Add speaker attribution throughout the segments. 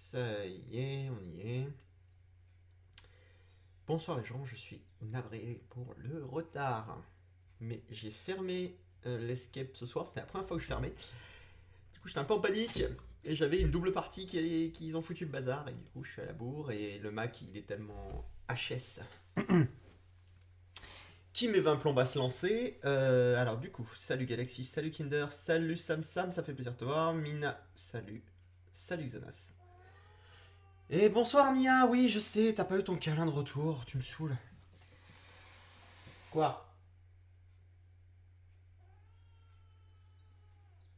Speaker 1: Ça y est, on y est. Bonsoir les gens, je suis navré pour le retard. Mais j'ai fermé l'escape ce soir, c'était la première fois que je fermais. Du coup j'étais un peu en panique et j'avais une double partie qui ont foutu le bazar et du coup je suis à la bourre et le Mac il est tellement HS qui met 20 plombes à se lancer. Alors du coup, salut Galaxy, salut Kinder, salut Sam Sam, ça fait plaisir de te voir. Mina, salut. Salut Xanos. Et bonsoir Nia, oui je sais, t'as pas eu ton câlin de retour, tu me saoules. Quoi?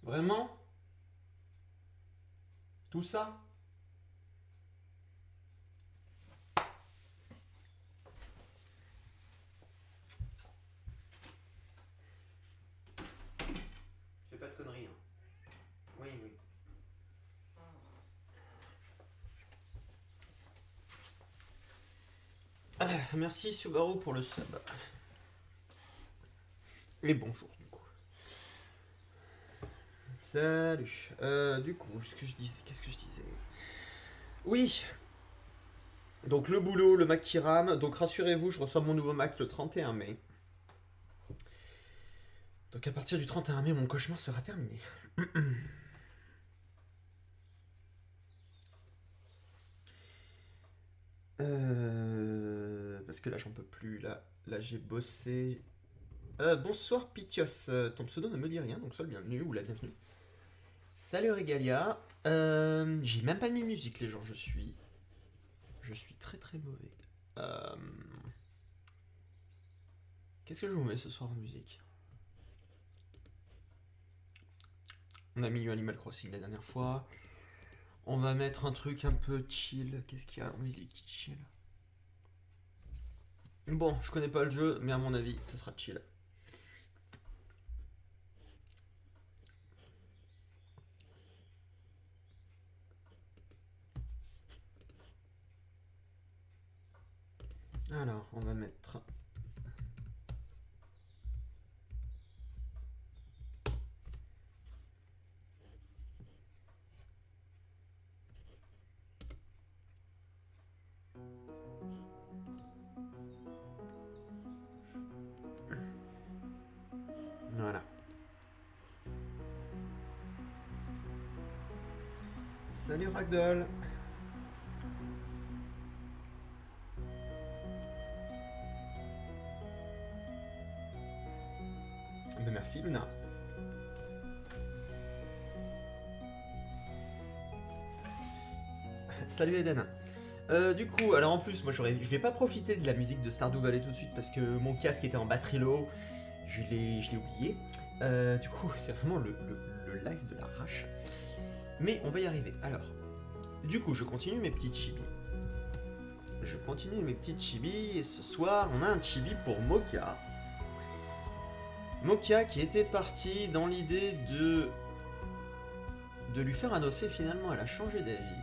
Speaker 1: Vraiment? Tout ça? Fais pas de conneries. Hein. Oui, oui. Merci Subaru pour le sub. Et bonjour du coup. Salut. Du coup, qu'est-ce que je disais? Oui. Donc le boulot, le Mac qui rame. Donc rassurez-vous, je reçois mon nouveau Mac le 31 mai. Donc à partir du 31 mai, mon cauchemar sera terminé. Parce que là j'en peux plus. Là j'ai bossé. Bonsoir Pitios. Ton pseudo ne me dit rien, donc sois le bienvenu ou la bienvenue. Salut Regalia. J'ai même pas mis musique les gens, je suis très très mauvais. Euh, Qu'est-ce que je vous mets ce soir en musique? On a mis Animal Crossing la dernière fois. On va mettre un truc un peu chill. Qu'est-ce qu'il y a en musique qui chill? Bon, je connais pas le jeu, mais à mon avis, ce sera chill. Alors, on va mettre. Voilà. Salut Ragdoll. Ben merci Luna. Salut Eden. Du coup, alors en plus, je vais pas profiter de la musique de Stardew Valley tout de suite parce que mon casque était en batterie low, je l'ai oublié. Du coup, c'est vraiment le live de l'arrache. Mais on va y arriver. Alors, du coup, je continue mes petites chibis. Et ce soir, on a un chibi pour Moka. Moka qui était parti dans l'idée de lui faire un OC, finalement elle a changé d'avis.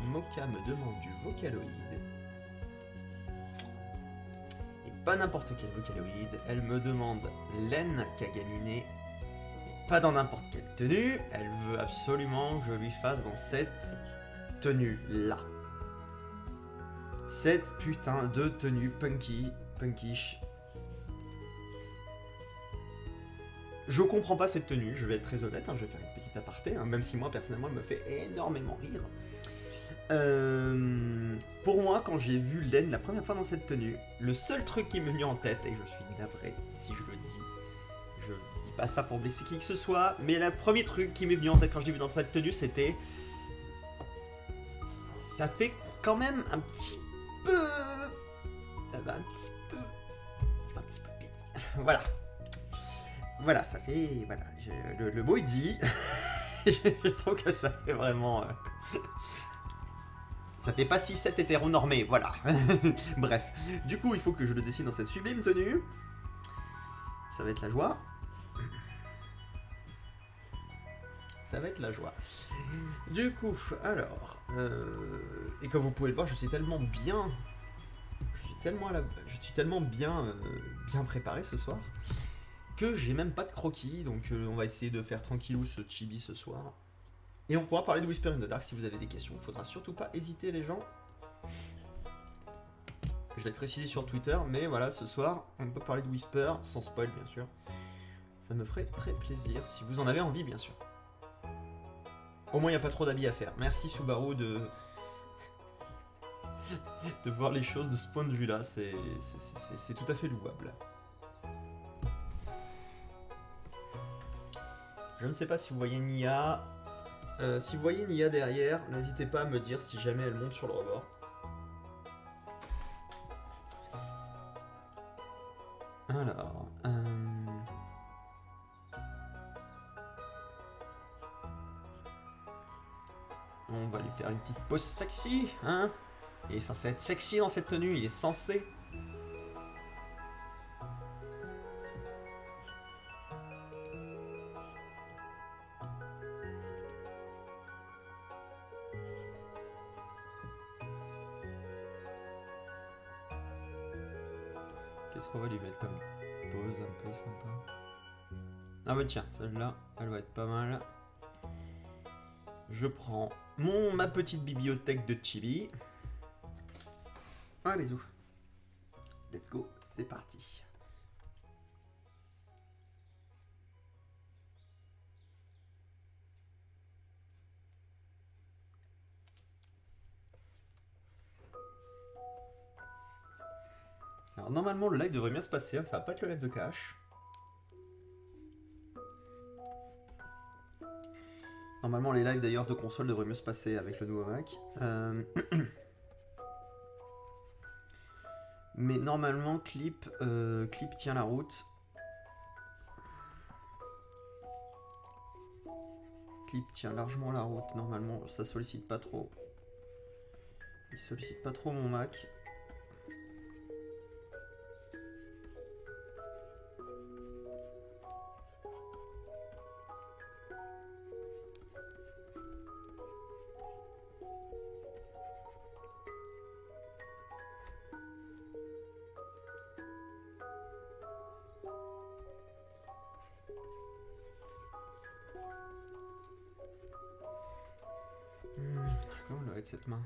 Speaker 1: Moka me demande du Vocaloid. Et pas n'importe quel Vocaloid, elle me demande Len Kagami. Et pas dans n'importe quelle tenue, elle veut absolument que je lui fasse dans cette tenue-là. Cette putain de tenue punkish. Je comprends pas cette tenue, je vais être très honnête, je vais faire une petite aparté, même si moi personnellement elle me fait énormément rire. Pour moi, quand j'ai vu Len la première fois dans cette tenue, le seul truc qui m'est venu en tête, et je suis navré si je le dis, je dis pas ça pour blesser qui que ce soit, mais le premier truc qui m'est venu en tête quand je l'ai vu dans cette tenue, c'était... Ça fait quand même un petit peu... Un petit peu pété. Voilà. Voilà, ça fait... Voilà, le mot est dit. Je trouve que ça fait vraiment... Ça fait pas 6-7 hétéronormé, voilà. Bref, du coup, il faut que je le dessine dans cette sublime tenue. Ça va être la joie. Ça va être la joie. Du coup, alors... et comme vous pouvez le voir, je suis tellement bien... Je suis tellement bien, bien préparé ce soir que j'ai même pas de croquis, donc on va essayer de faire tranquillou ce chibi ce soir. Et on pourra parler de Whisper in the Dark si vous avez des questions. Faudra surtout pas hésiter les gens. Je l'ai précisé sur Twitter, mais voilà, ce soir, on peut parler de Whisper, sans spoil bien sûr. Ça me ferait très plaisir, si vous en avez envie bien sûr. Au moins, il n'y a pas trop d'habits à faire. Merci Subaru de voir les choses de ce point de vue-là, c'est tout à fait louable. Je ne sais pas si vous voyez Nia. Si vous voyez Nia derrière, n'hésitez pas à me dire si jamais elle monte sur le rebord. Alors, on va lui faire une petite pause sexy, hein. Il est censé être sexy dans cette tenue, il est censé. Qu'est-ce qu'on va lui mettre comme pause un peu sympa? Ah bah tiens, celle-là, elle va être pas mal. Je prends ma petite bibliothèque de chibi. Allez, let's go, c'est parti. Alors normalement le live devrait bien se passer, hein, ça va pas être le live de cash. Normalement les lives d'ailleurs de console devraient mieux se passer avec le nouveau Mac. Mais normalement Clip tient la route. Clip tient largement la route, normalement ça sollicite pas trop. Il sollicite pas trop mon Mac. Comment doit être cette main?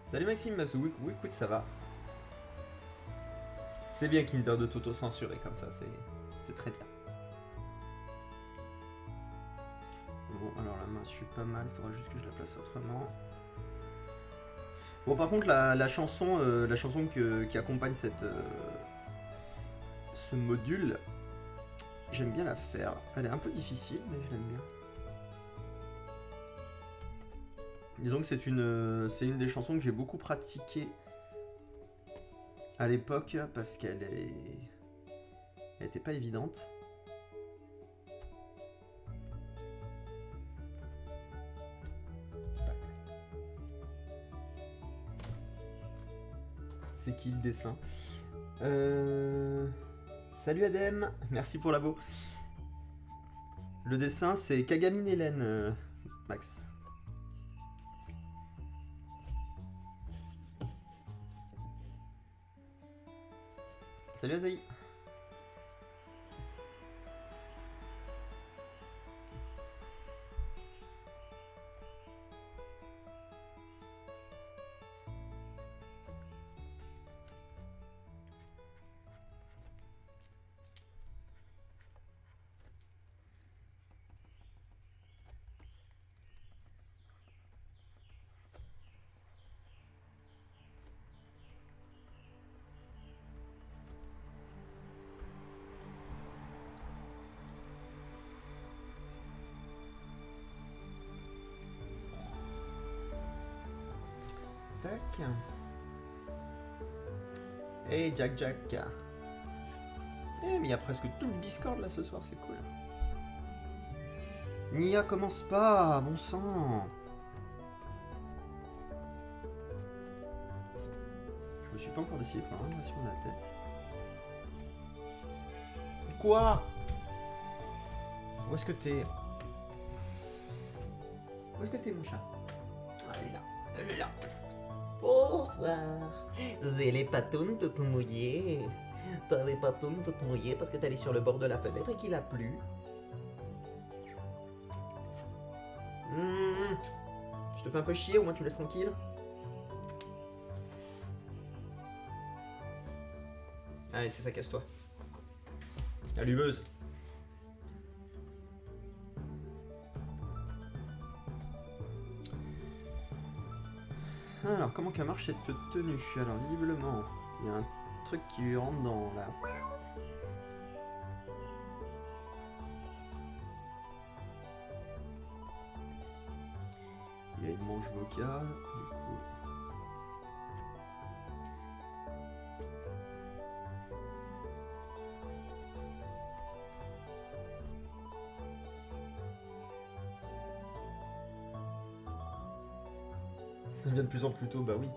Speaker 1: Salut Maxime Massou, oui, écoute, ça va. C'est bien Kinder de t'auto-censurer comme ça, c'est très bien. Bon, alors la main suit pas mal, faudra juste que je la place autrement. Bon, par contre, la chanson qui accompagne ce module, j'aime bien la faire. Elle est un peu difficile, mais je l'aime bien. Disons que c'est une des chansons que j'ai beaucoup pratiquées à l'époque parce qu'elle était pas évidente. C'est qui le dessin? Salut Adem, merci pour l'abo. Le dessin c'est Kagamine Hélène, Max. Salut Azaï. Tac. Hey Jack. Eh mais il y a presque tout le Discord là ce soir, c'est cool. Nia commence pas, bon sang. me suis pas encore décidé pour un sur la tête. Quoi? Où est-ce que t'es? Où est-ce que t'es, mon chat? Elle est là, elle est là.
Speaker 2: Bonsoir. J'ai les patounes toutes mouillées. T'as les patounes toutes mouillées parce que t'es allé sur le bord de la fenêtre et qu'il a plu.
Speaker 1: Je te fais un peu chier, au moins tu me laisses tranquille. Allez, c'est ça, casse-toi. Allumeuse. Alors, comment qu'elle marche cette tenue? Alors, visiblement, il y a un truc qui lui rentre dans la... Il y a une manche vocale, du coup... Ça devient de plus en plus tôt, bah oui.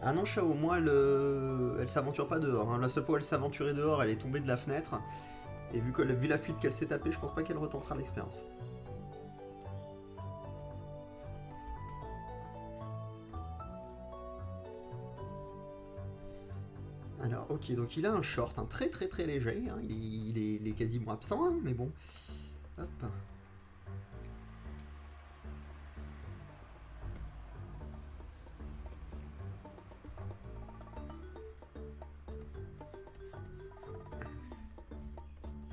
Speaker 1: Ah non, Chao, moi, elle s'aventure pas dehors. Hein. La seule fois où elle s'est aventurée dehors, elle est tombée de la fenêtre. Et vu la flip qu'elle s'est tapée, je pense pas qu'elle retentera l'expérience. Alors, ok, donc il a un short, un très très très léger. Hein. Il est quasiment absent, hein, mais bon. Hop.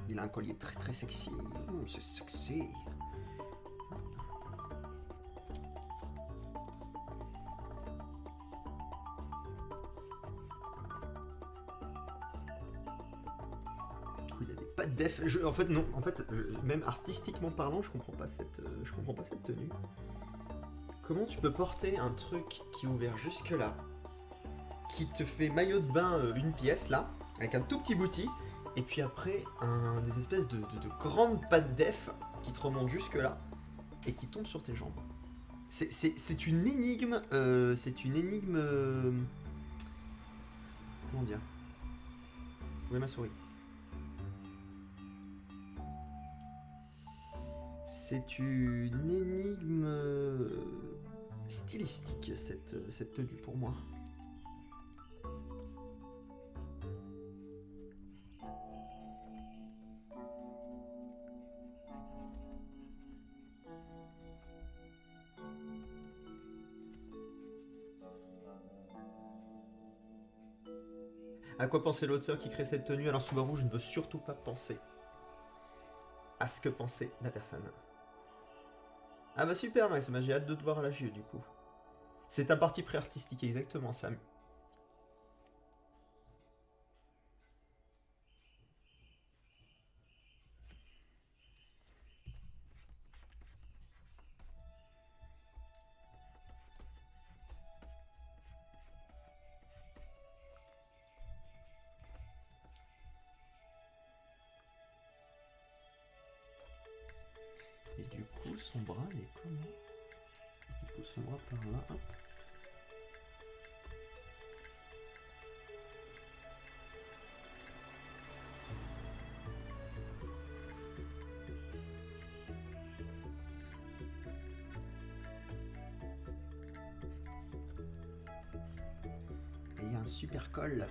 Speaker 1: Il a un collier très très sexy. C'est sexy. Il y a des pas de def. En fait non. En fait, même artistiquement parlant, je comprends pas cette tenue. Comment tu peux porter un truc qui est ouvert jusque là, qui te fait maillot de bain une pièce là, avec un tout petit bouti. Et puis après, des espèces de grandes pattes def qui te remontent jusque là et qui tombent sur tes jambes. C'est une énigme. Comment dire? Où est ma souris? C'est une énigme stylistique cette tenue pour moi. À quoi pensait l'auteur qui crée cette tenue? Alors Subaru, je ne veux surtout pas penser à ce que pensait la personne. Ah bah super Max, j'ai hâte de te voir à la JE du coup. C'est un parti pré-artistique, exactement Sam. Et du coup, son bras, il est comment? Du coup, son bras par là, hop. Et il y a un super col.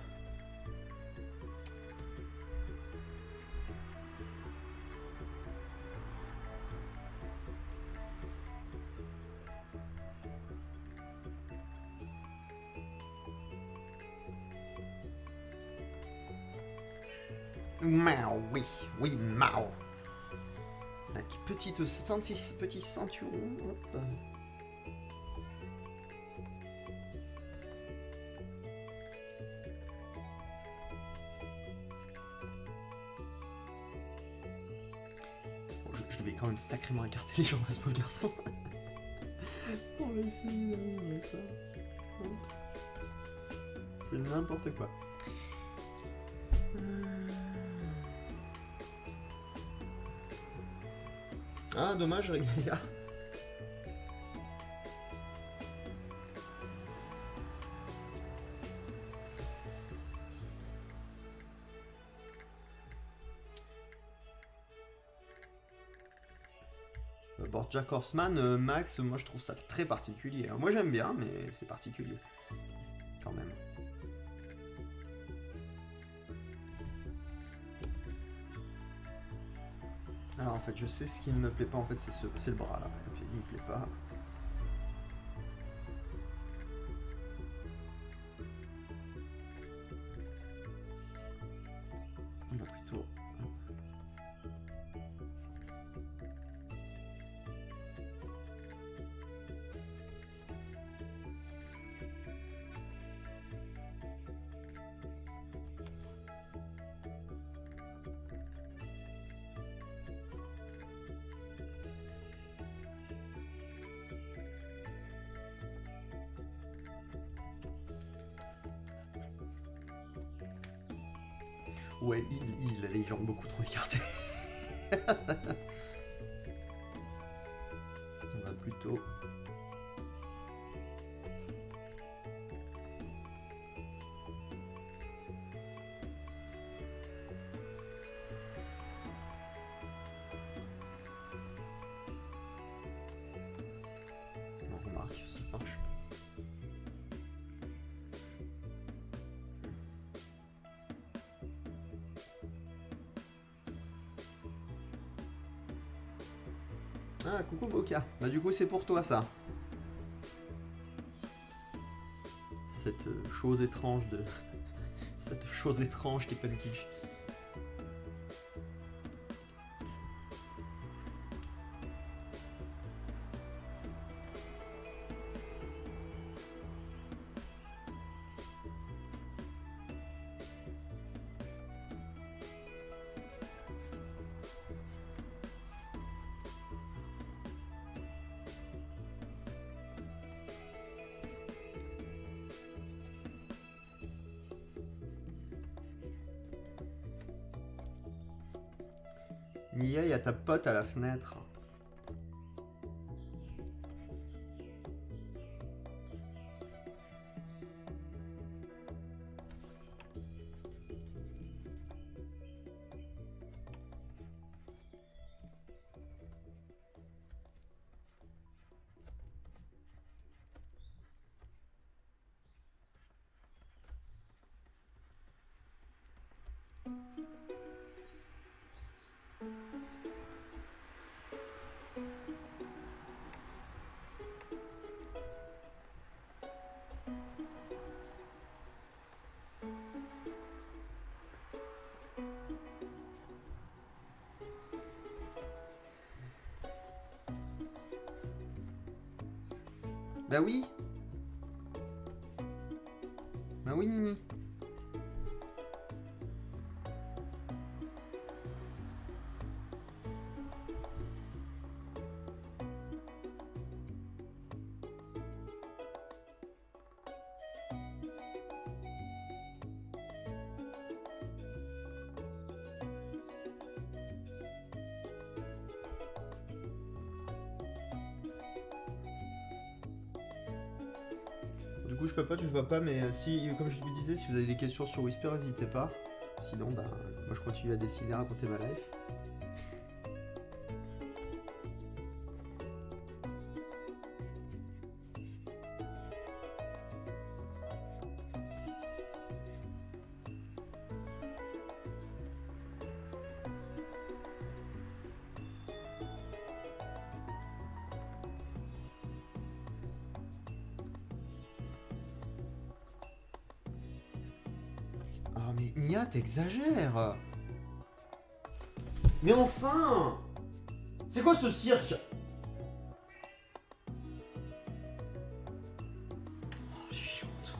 Speaker 1: Mao, oui, Mao. Avec petit ceinturon, hop. Bon, je devais quand même sacrément écarter les jambes à ce pauvre garçon. On va essayer d'améliorer ça. C'est n'importe quoi. Ah, dommage, Regalia. supporte Jack Horseman, Max, moi je trouve ça très particulier. Moi j'aime bien, mais c'est particulier. Quand même. Alors en fait, je sais ce qui ne me plaît pas, en fait, c'est le bras là. Et puis, il me plaît pas. On va plutôt... Ouais, il a les jambes beaucoup trop écartées. On va plutôt... On remarque, ça marche. Ah, coucou Boka. Bah du coup, c'est pour toi, ça. Cette chose étrange de... Cette chose étrange qui est Punkish. Nia, il y a ta pote à la fenêtre. Bah oui. Bah oui, Nini. Du coup, je peux pas, tu vois pas, mais si, comme je vous disais, si vous avez des questions sur Whisper, n'hésitez pas. Sinon, bah, moi je continue à dessiner, à raconter ma life. Oh mais Nia, t'exagères. Mais enfin. C'est quoi ce cirque? Oh, j'ai chiante.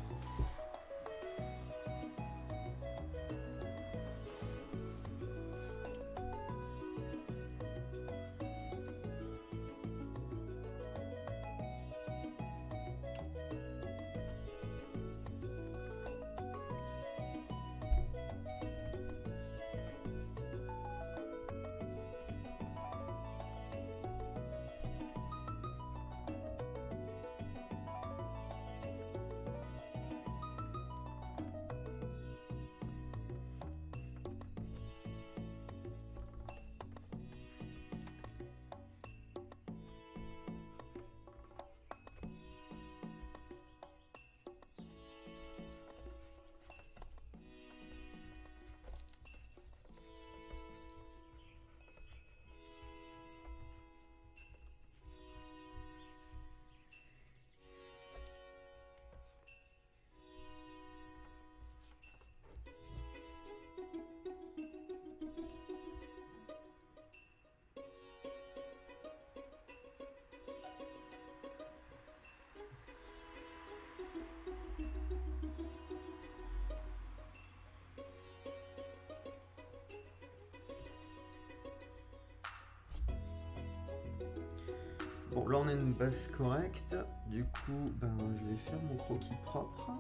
Speaker 1: Bon, là on a une base correcte. Du coup, ben, je vais faire mon croquis propre.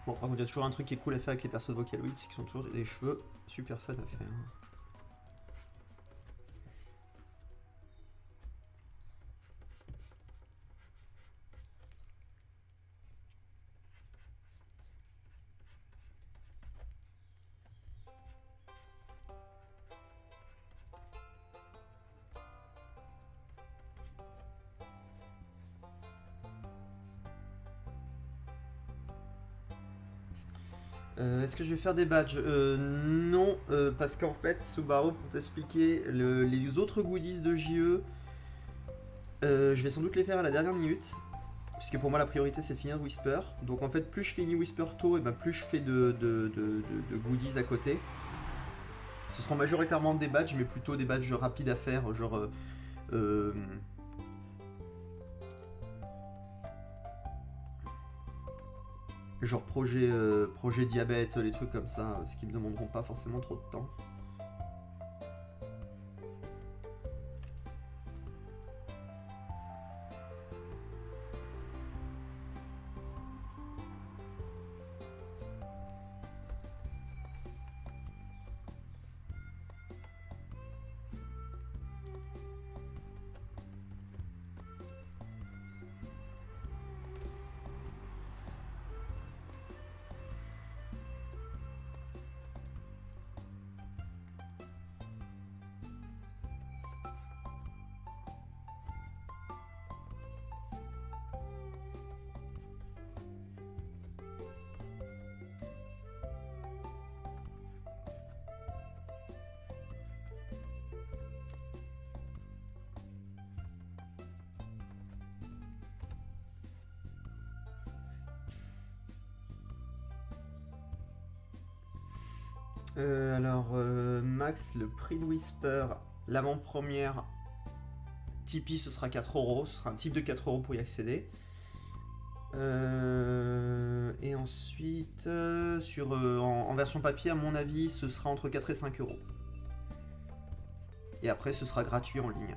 Speaker 1: Bon, par contre, il y a toujours un truc qui est cool à faire avec les persos de Vocaloid, c'est qu'ils ont toujours des cheveux super fun à faire. Est-ce que je vais faire des badges? Non, parce qu'en fait, Subaru, pour t'expliquer, les autres goodies de JE, je vais sans doute les faire à la dernière minute. Puisque pour moi, la priorité, c'est de finir Whisper. Donc en fait, plus je finis Whisper tôt, et ben plus je fais de goodies à côté. Ce seront majoritairement des badges, mais plutôt des badges rapides à faire, genre... genre projet diabète, les trucs comme ça, ce qui me demanderont pas forcément trop de temps. Max, le prix de Whisper, l'avant-première Tipeee, ce sera 4€, ce sera un type de 4€ pour y accéder. Et ensuite, en version papier, à mon avis, ce sera entre 4 et 5€. Et après, ce sera gratuit en ligne.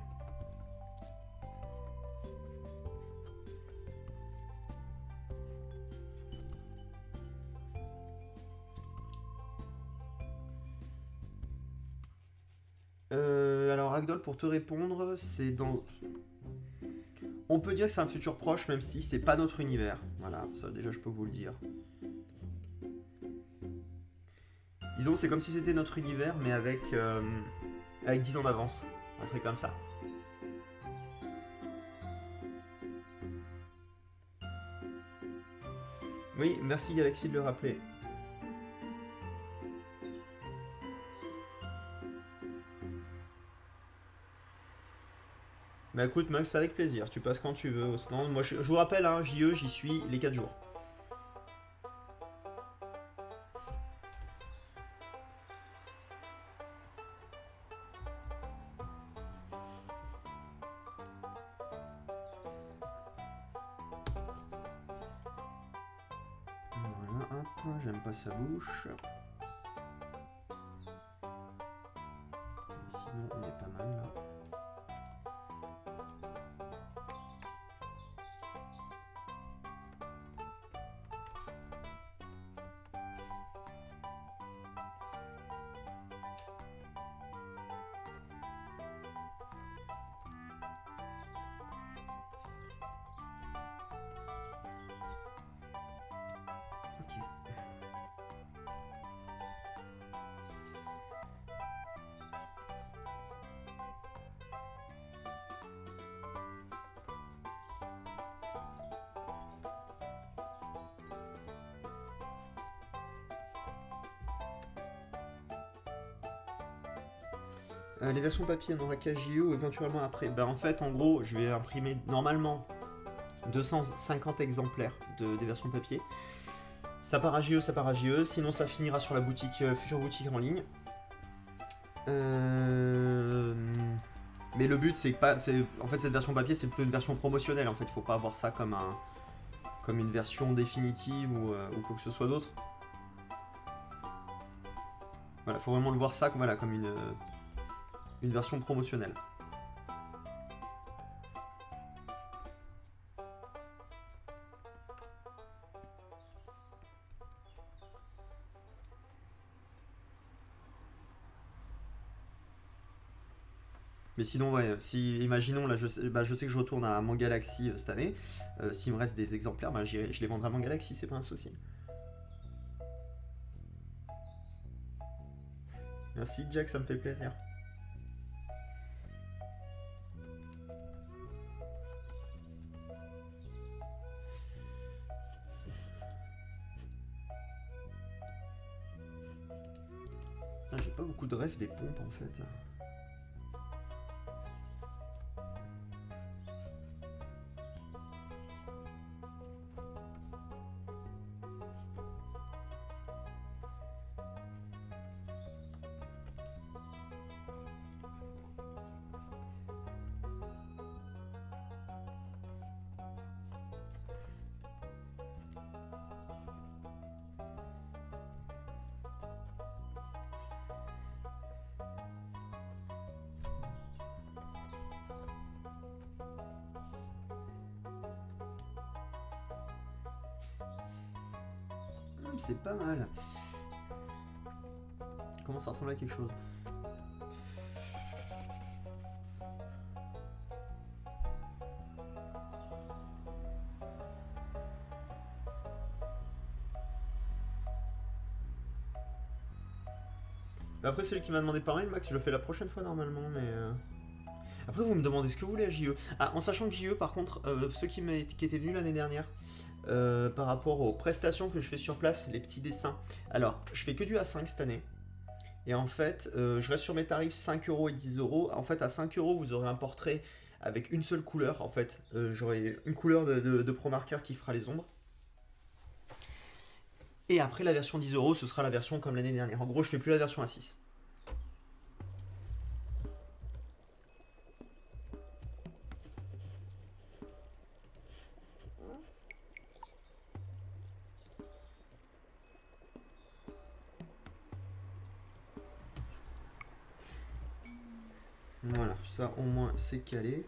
Speaker 1: Alors Ragdoll, pour te répondre, c'est dans... On peut dire que c'est un futur proche, même si c'est pas notre univers. Voilà, ça déjà je peux vous le dire. Disons, c'est comme si c'était notre univers, mais avec 10 ans d'avance. Un truc comme ça. Oui, merci Galaxy de le rappeler. Bah écoute Max, avec plaisir, tu passes quand tu veux au stand. Moi je vous rappelle, hein, JE, j'y suis les 4 jours. Voilà, hop, j'aime pas sa bouche. Sinon on est pas mal là. Les versions papier, on aura qu'à JE ou éventuellement après. Ben en fait, en gros, je vais imprimer normalement 250 exemplaires des versions papier. Ça part à JE, ça part à JE. Sinon, ça finira sur la boutique, future boutique en ligne. Mais le but, c'est que pas. En fait, cette version papier, c'est plutôt une version promotionnelle. En fait, faut pas avoir ça comme une version définitive ou quoi que ce soit d'autre. Voilà, faut vraiment le voir ça voilà, comme une version promotionnelle. Mais sinon, ouais, si, imaginons, là, je sais que je retourne à Manga Galaxy cette année. S'il me reste des exemplaires, je les vendrai à Manga Galaxy, c'est pas un souci. Merci Jack, ça me fait plaisir. J'ai pas beaucoup de rêves des pompes en fait. C'est pas mal. Il commence à ressembler à quelque chose. Après, celui qui m'a demandé pareil, Max, je le fais la prochaine fois normalement, mais... Après, vous me demandez ce que vous voulez à JE. Ah, en sachant que JE, par contre, ceux qui étaient venus l'année dernière, par rapport aux prestations que je fais sur place, les petits dessins. Alors, je fais que du A5 cette année. Et en fait, je reste sur mes tarifs 5 € et 10 €. En fait, à 5 €, vous aurez un portrait avec une seule couleur. En fait, j'aurai une couleur de Pro Marker qui fera les ombres. Et après, la version 10 €, ce sera la version comme l'année dernière. En gros, je fais plus la version A6. Voilà, ça au moins c'est calé.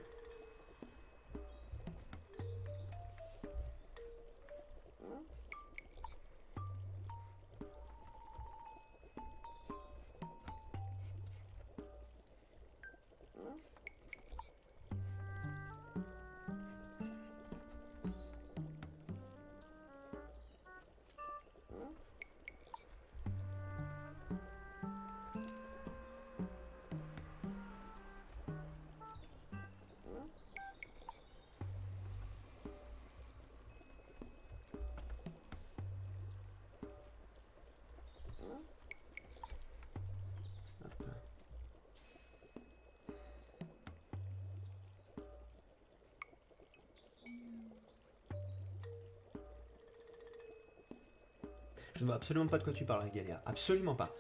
Speaker 1: Je ne vois absolument pas de quoi tu parles, Galia. Absolument pas.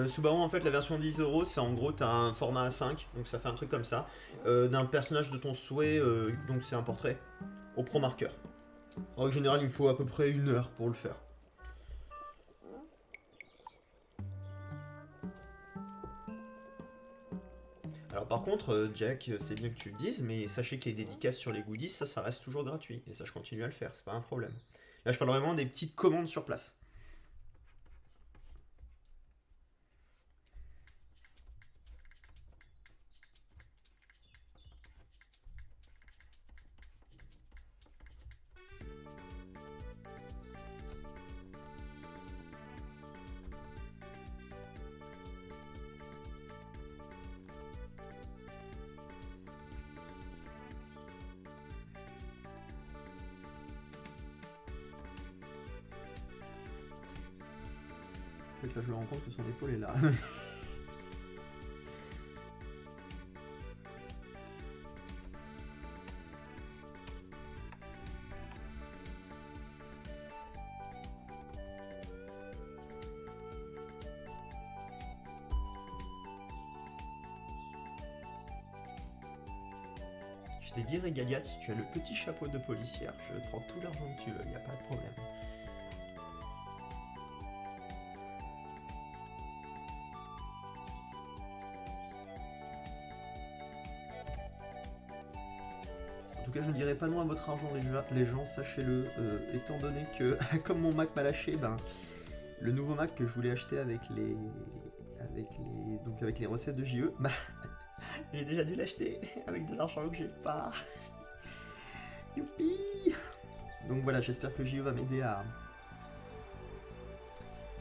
Speaker 1: Subaru, en fait, la version 10 €, c'est en gros, t'as un format A5, donc ça fait un truc comme ça, d'un personnage de ton souhait, donc c'est un portrait, au Pro Marker. En général, il me faut à peu près 1 heure pour le faire. Alors par contre, Jack, c'est bien que tu le dises, mais sachez que les dédicaces sur les goodies, ça reste toujours gratuit, et ça je continue à le faire, c'est pas un problème. Là, je parle vraiment des petites commandes sur place. En fait, là, je me rends compte que son épaule est là. Je t'ai dit, Régalia, si tu as le petit chapeau de policière, je prends tout l'argent que tu veux, il n'y a pas de problème. En tout cas, je ne dirai pas non à votre argent, les gens, sachez-le, étant donné que, comme mon Mac m'a lâché, ben, le nouveau Mac que je voulais acheter avec les recettes de JE, bah, j'ai déjà dû l'acheter avec de l'argent que j'ai pas. Youpi! Donc voilà, j'espère que JE va m'aider à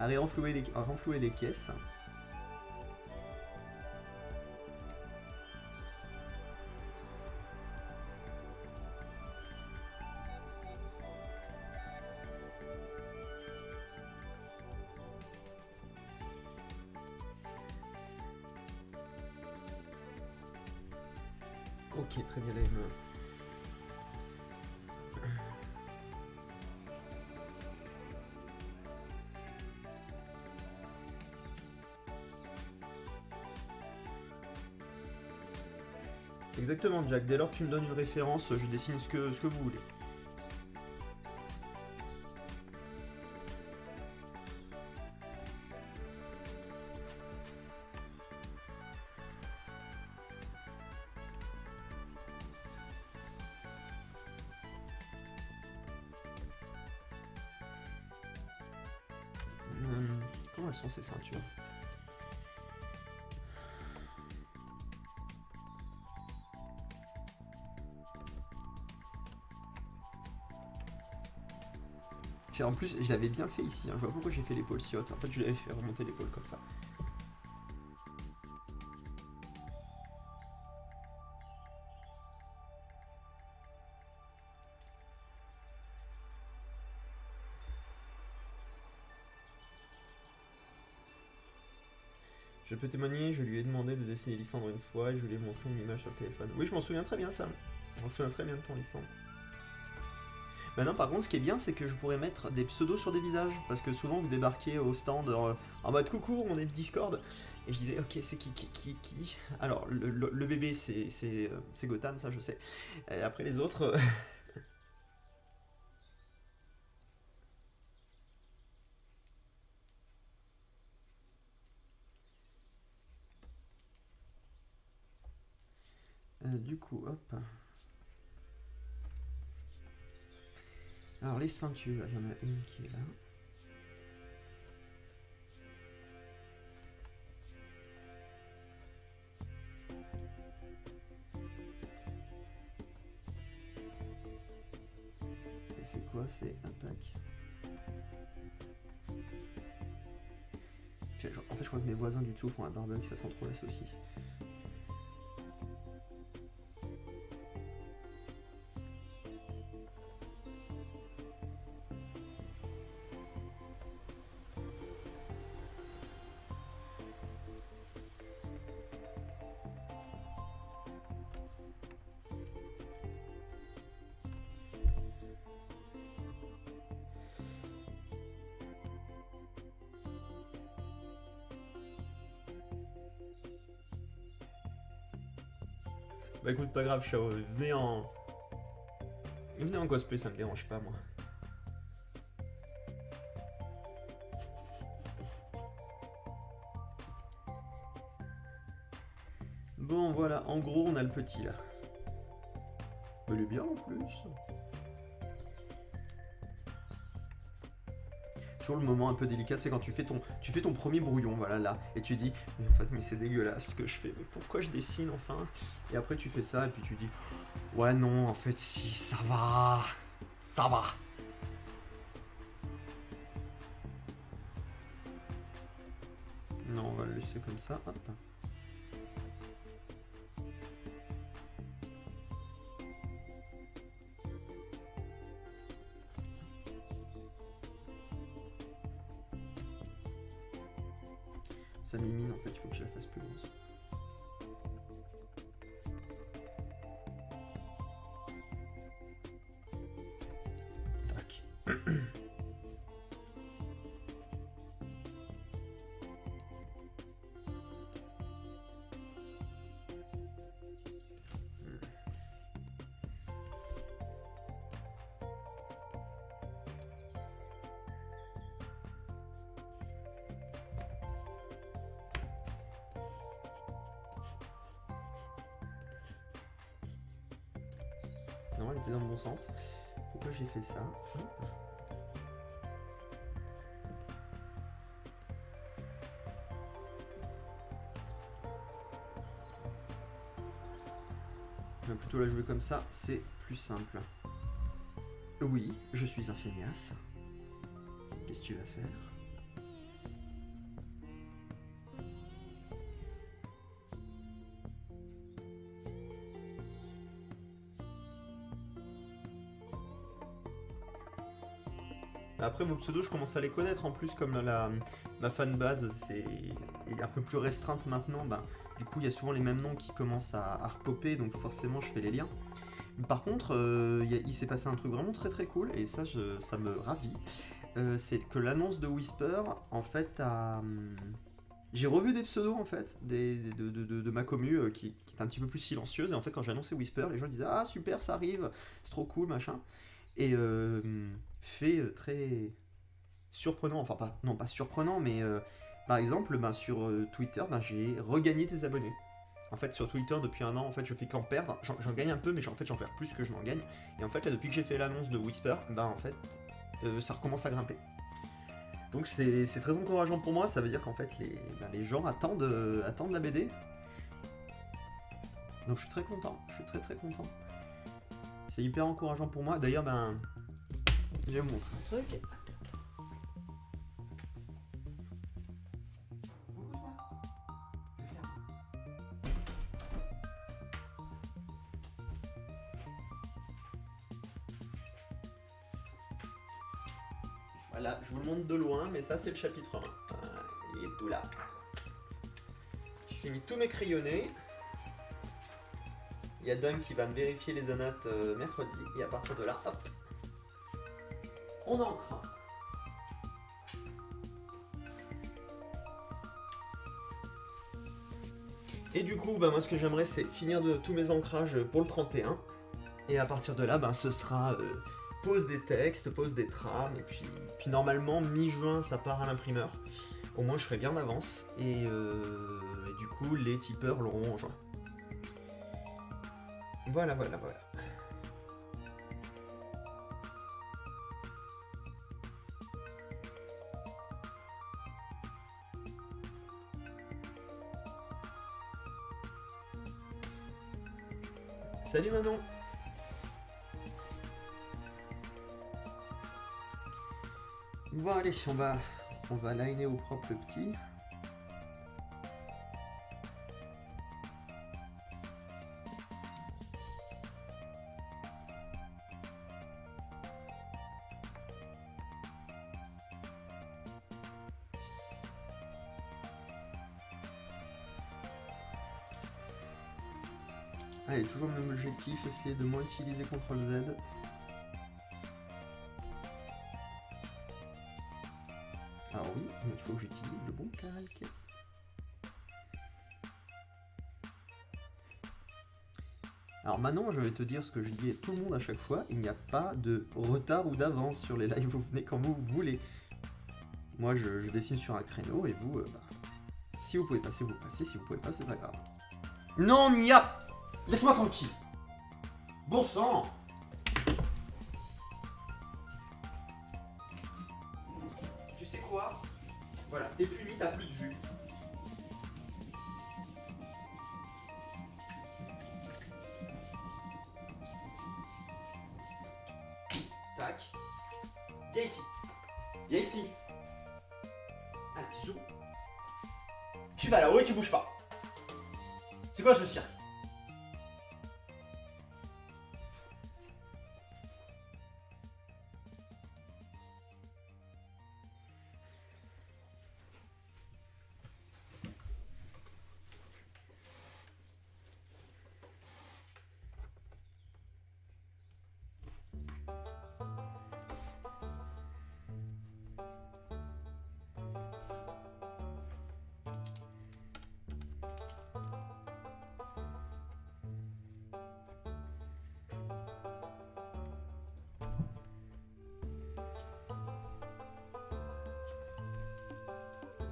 Speaker 1: renflouer les caisses. Ok, très bien, là, Exactement, Jack. Dès lors que tu me donnes une référence, je dessine ce que vous voulez. Comment elles sont ces ceintures? En plus, je l'avais bien fait ici, hein. Je vois pourquoi j'ai fait l'épaule si haute. En fait, je l'avais fait remonter l'épaule comme ça. Je peux témoigner, je lui ai demandé de dessiner Lysandre une fois et je lui ai montré une image sur le téléphone. Oui, je m'en souviens très bien, ça. Je m'en souviens très bien de ton Lysandre. Maintenant, par contre, ce qui est bien, c'est que je pourrais mettre des pseudos sur des visages. Parce que souvent, vous débarquez au stand en mode coucou, on est Discord. Et je disais, ok, c'est qui? Alors, le bébé, c'est Gotan, ça je sais. Et après, les autres. Du coup, hop. Alors, les ceintures, il y en a une qui est là. Et c'est quoi? C'est attaque. En fait, je crois que mes voisins du dessous font un barbecue, ça sent trop la saucisse. Bah écoute, pas grave, Chao, venez en cosplay, ça me dérange pas, moi. Bon, voilà, en gros, on a le petit, là. Mais il est bien, en plus. Toujours le moment un peu délicat, c'est quand tu fais ton premier brouillon, voilà, là, et tu dis, mais en fait, mais c'est dégueulasse ce que je fais, mais pourquoi je dessine, enfin? Et après, tu fais ça, et puis tu dis, ouais, non, en fait, si, ça va, ça va. Non, on va le laisser comme ça, hop. ça mimine, en fait, il faut que je la fasse plus grosse. Tac. Non, elle était dans le bon sens. Pourquoi j'ai fait ça? On va plutôt la jouer comme ça, c'est plus simple. Oui, je suis un feignasse. Qu'est-ce que tu vas faire? Après, vos pseudos, je commence à les connaître. En plus, comme ma fanbase est un peu plus restreinte maintenant, bah, du coup, il y a souvent les mêmes noms qui commencent à repopper, donc forcément, je fais les liens. Par contre, il s'est passé un truc vraiment très très cool, et ça, ça me ravit. C'est que l'annonce de Whisper, en fait, j'ai revu des pseudos, en fait, de ma commu qui est un petit peu plus silencieuse, et en fait, quand j'ai annoncé Whisper, les gens disaient « Ah, super, ça arrive, c'est trop cool, machin ». Et fait très surprenant, enfin pas surprenant, mais par exemple sur Twitter, j'ai regagné des abonnés. En fait sur Twitter depuis un an, en fait je fais qu'en perdre, j'en gagne un peu, mais en fait j'en perds plus que je n'en gagne. Et en fait là depuis que j'ai fait l'annonce de Whisper, en fait ça recommence à grimper. Donc c'est très encourageant pour moi, ça veut dire qu'en fait les gens attendent la BD. Donc je suis très content, je suis très très content. C'est hyper encourageant pour moi. D'ailleurs, je vais vous montrer un truc. Voilà, je vous le montre de loin, mais ça c'est le chapitre 1. Il est tout là. J'ai fini tous mes crayonnés. Il y a Dunk qui va me vérifier les anates mercredi, et à partir de là, hop, on encre. Et du coup, moi ce que j'aimerais c'est finir de tous mes ancrages pour le 31. Et à partir de là, ce sera pose des textes, pose des trames, et puis normalement, mi-juin, ça part à l'imprimeur. Au moins, je serai bien d'avance, et du coup, les tipeurs l'auront en juin. Voilà. Salut Manon. Bon allez, on va liner au propre le petit. Allez, toujours le même objectif, essayer de moins utiliser CTRL Z. Alors oui, mais il faut que j'utilise le bon calque. Alors maintenant, je vais te dire ce que je dis à tout le monde à chaque fois, il n'y a pas de retard ou d'avance sur les lives, vous venez quand vous voulez. Moi, je dessine sur un créneau et vous, si vous pouvez passer, vous passez, si vous pouvez pas, c'est pas grave. Non, Nia! Laisse-moi tranquille! Bon sang! Tu sais quoi? Voilà, t'es puni, t'as plus de vue. Tac. Viens ici. Viens ici. Allez, bisous. Tu vas là-haut et tu bouges pas. C'est quoi ce cirque?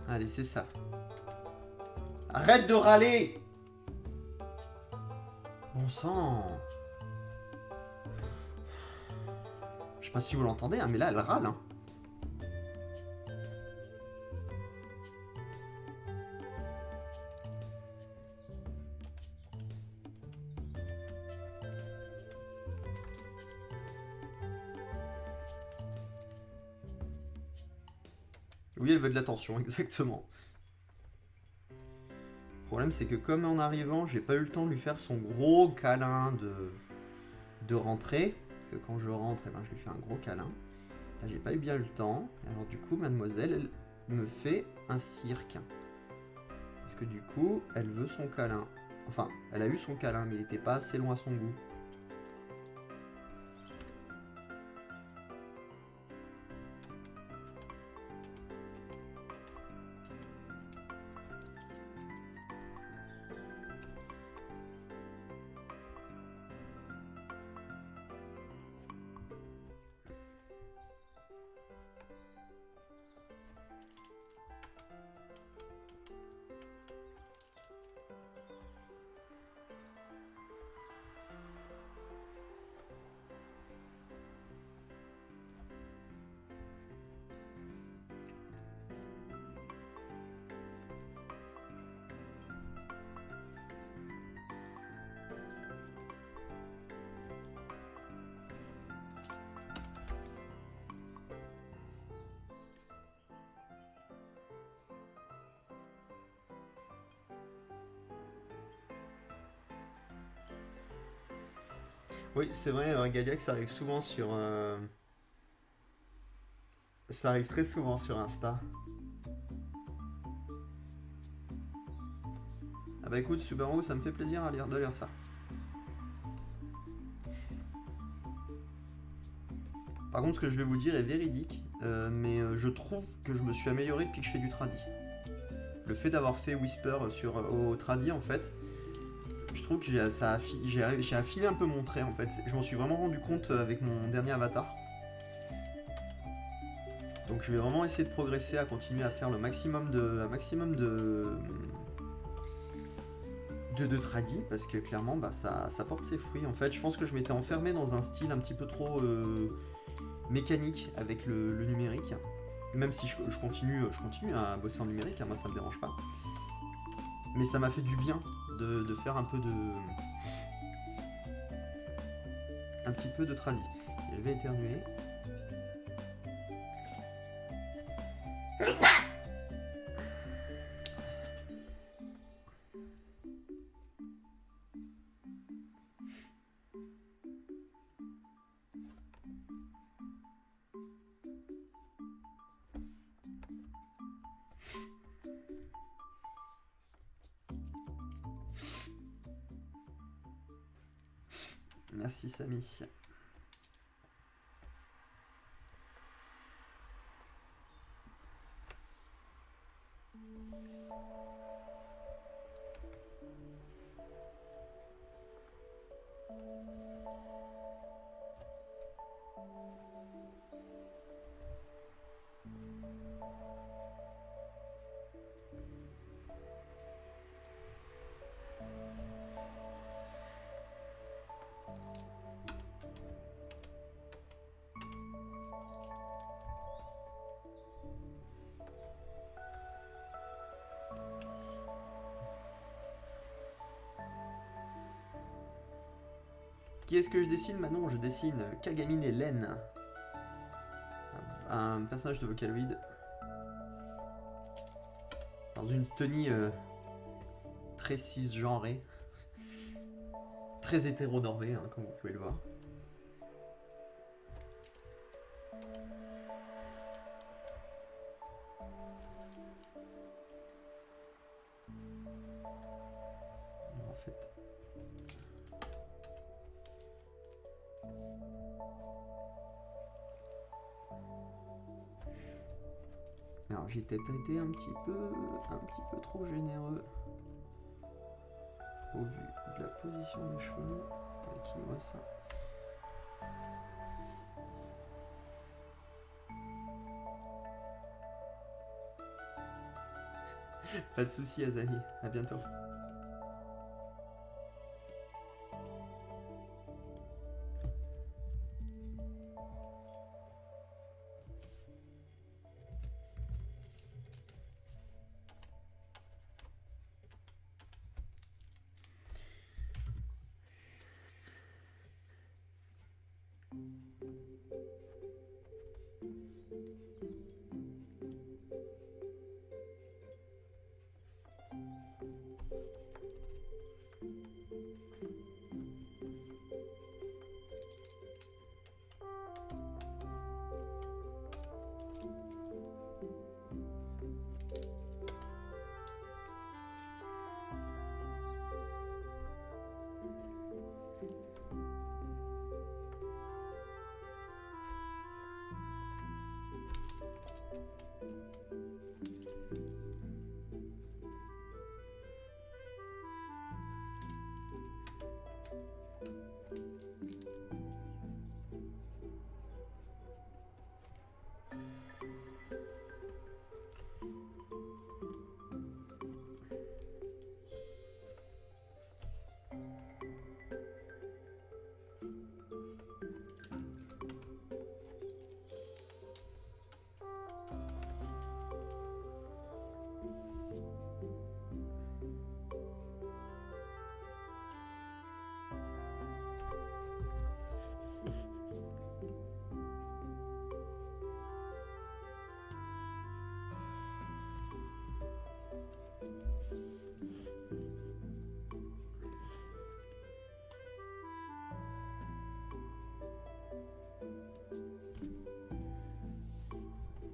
Speaker 1: Allez, c'est ça. Arrête de râler! Bon sang! Je sais pas si vous l'entendez, hein, mais là, elle râle. Hein. Oui, elle veut de l'attention, exactement. Le problème, c'est que comme en arrivant, j'ai pas eu le temps de lui faire son gros câlin de rentrée. Parce que quand je rentre, eh ben, je lui fais un gros câlin. Là, j'ai pas eu bien le temps. Alors du coup, mademoiselle, elle me fait un cirque. Parce que du coup, elle veut son câlin. Enfin, elle a eu son câlin, mais il était pas assez long à son goût. Oui, c'est vrai, Galiac, ça arrive souvent sur... Ça arrive très souvent sur Insta. Ah bah écoute, Subaru, ça me fait plaisir de lire ça. Par contre, ce que je vais vous dire est véridique, mais je trouve que je me suis amélioré depuis que je fais du tradi. Le fait d'avoir fait Whisper au tradi, en fait, je trouve que j'ai affiné un peu mon trait, en fait. Je m'en suis vraiment rendu compte avec mon dernier avatar. Donc je vais vraiment essayer de progresser, à continuer à faire le maximum de tradi, parce que clairement bah, ça porte ses fruits. En fait, je pense que je m'étais enfermé dans un style un petit peu trop mécanique avec le numérique. Même si je continue à bosser en numérique, hein, moi ça me dérange pas. Mais ça m'a fait du bien de faire un petit peu de tradi. Et je vais éternuer. Merci Samy. Qui est-ce que je dessine maintenant? Je dessine Kagamine et Len. Un personnage de Vocaloid. Dans une tenue très cisgenrée. Très hétéronormée, hein, comme vous pouvez le voir. En fait... Alors j'ai peut-être été un petit peu trop généreux au vu de la position des cheveux. Équilibrer ça. Pas de soucis, Azahi. À bientôt.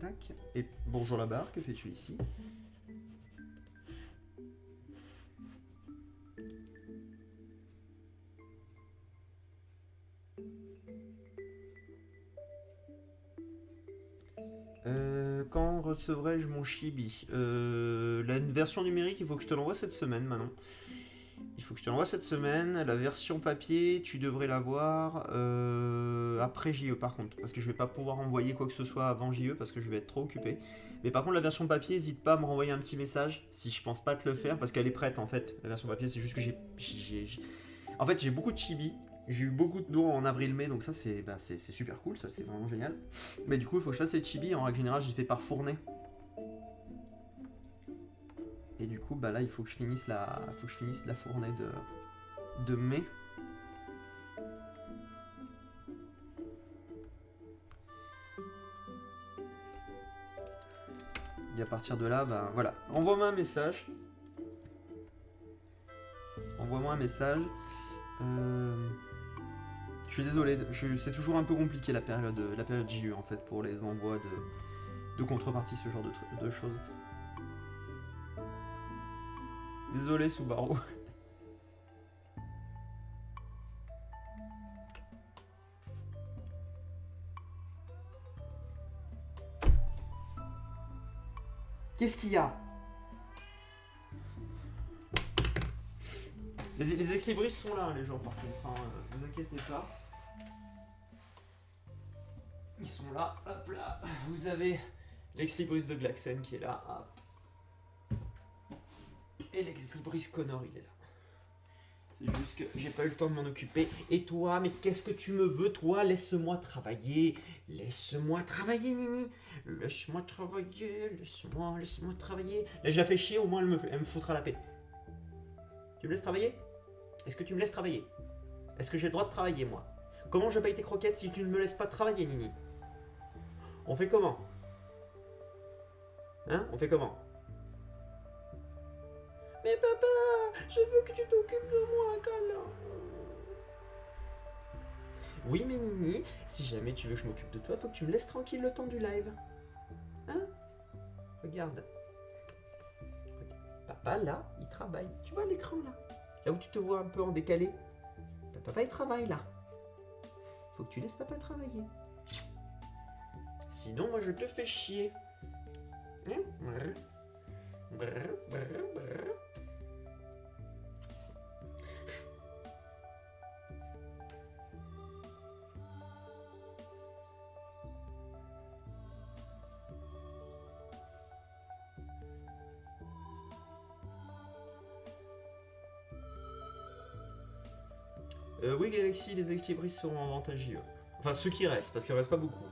Speaker 1: Tac. Et bonjour la barre, que fais-tu ici? Quand recevrai-je mon chibi? La version numérique, il faut que je te l'envoie cette semaine, Manon. Il faut que je te l'envoie cette semaine. La version papier, tu devrais l'avoir après JE par contre. Parce que je vais pas pouvoir envoyer quoi que ce soit avant JE parce que je vais être trop occupé. Mais par contre, la version papier, n'hésite pas à me renvoyer un petit message si je pense pas te le faire parce qu'elle est prête en fait. La version papier, c'est juste que en fait, j'ai beaucoup de chibi. J'ai eu beaucoup de dons en avril-mai, donc ça c'est super cool, ça c'est vraiment génial. Mais du coup, il faut que je fasse les chibi. En règle générale, j'ai fait par fournée. Et du coup, bah là, il faut que je finisse la fournée de mai. Et à partir de là, bah voilà. Envoie-moi un message. Envoie-moi un message. Je suis désolé, c'est toujours un peu compliqué la période JE en fait pour les envois de contrepartie, ce genre de choses. Désolé Subaru. Qu'est-ce qu'il y a? Les Exlibris sont là, les gens, par contre. Hein, vous inquiétez pas. Ils sont là. Hop là. Vous avez l'Exlibris de Glaxen qui est là. Hop. Et l'Exlibris Connor, il est là. C'est juste que j'ai pas eu le temps de m'en occuper. Et toi, mais qu'est-ce que tu me veux, toi? Laisse-moi travailler. Laisse-moi travailler, Nini. Laisse-moi travailler. Laisse-moi travailler. Là, je la fais chier, au moins elle me foutra la paix. Tu me laisses travailler? Est-ce que tu me laisses travailler? Est-ce que j'ai le droit de travailler, moi? Comment je paye tes croquettes si tu ne me laisses pas travailler, Nini? On fait comment? Hein? On fait comment? Mais papa, je veux que tu t'occupes de moi, câlin. Oui, mais Nini, si jamais tu veux que je m'occupe de toi, faut que tu me laisses tranquille le temps du live. Hein? Regarde. Papa, là, il travaille. Tu vois l'écran, là? Là où tu te vois un peu en décalé. Papa, il travaille, là. Faut que tu laisses papa travailler. Sinon, moi, je te fais chier. Hein? Brr, brr, brr. Oui, Galaxy, les équilibristes seront avantagés. Enfin, ceux qui restent, parce qu'il ne reste pas beaucoup.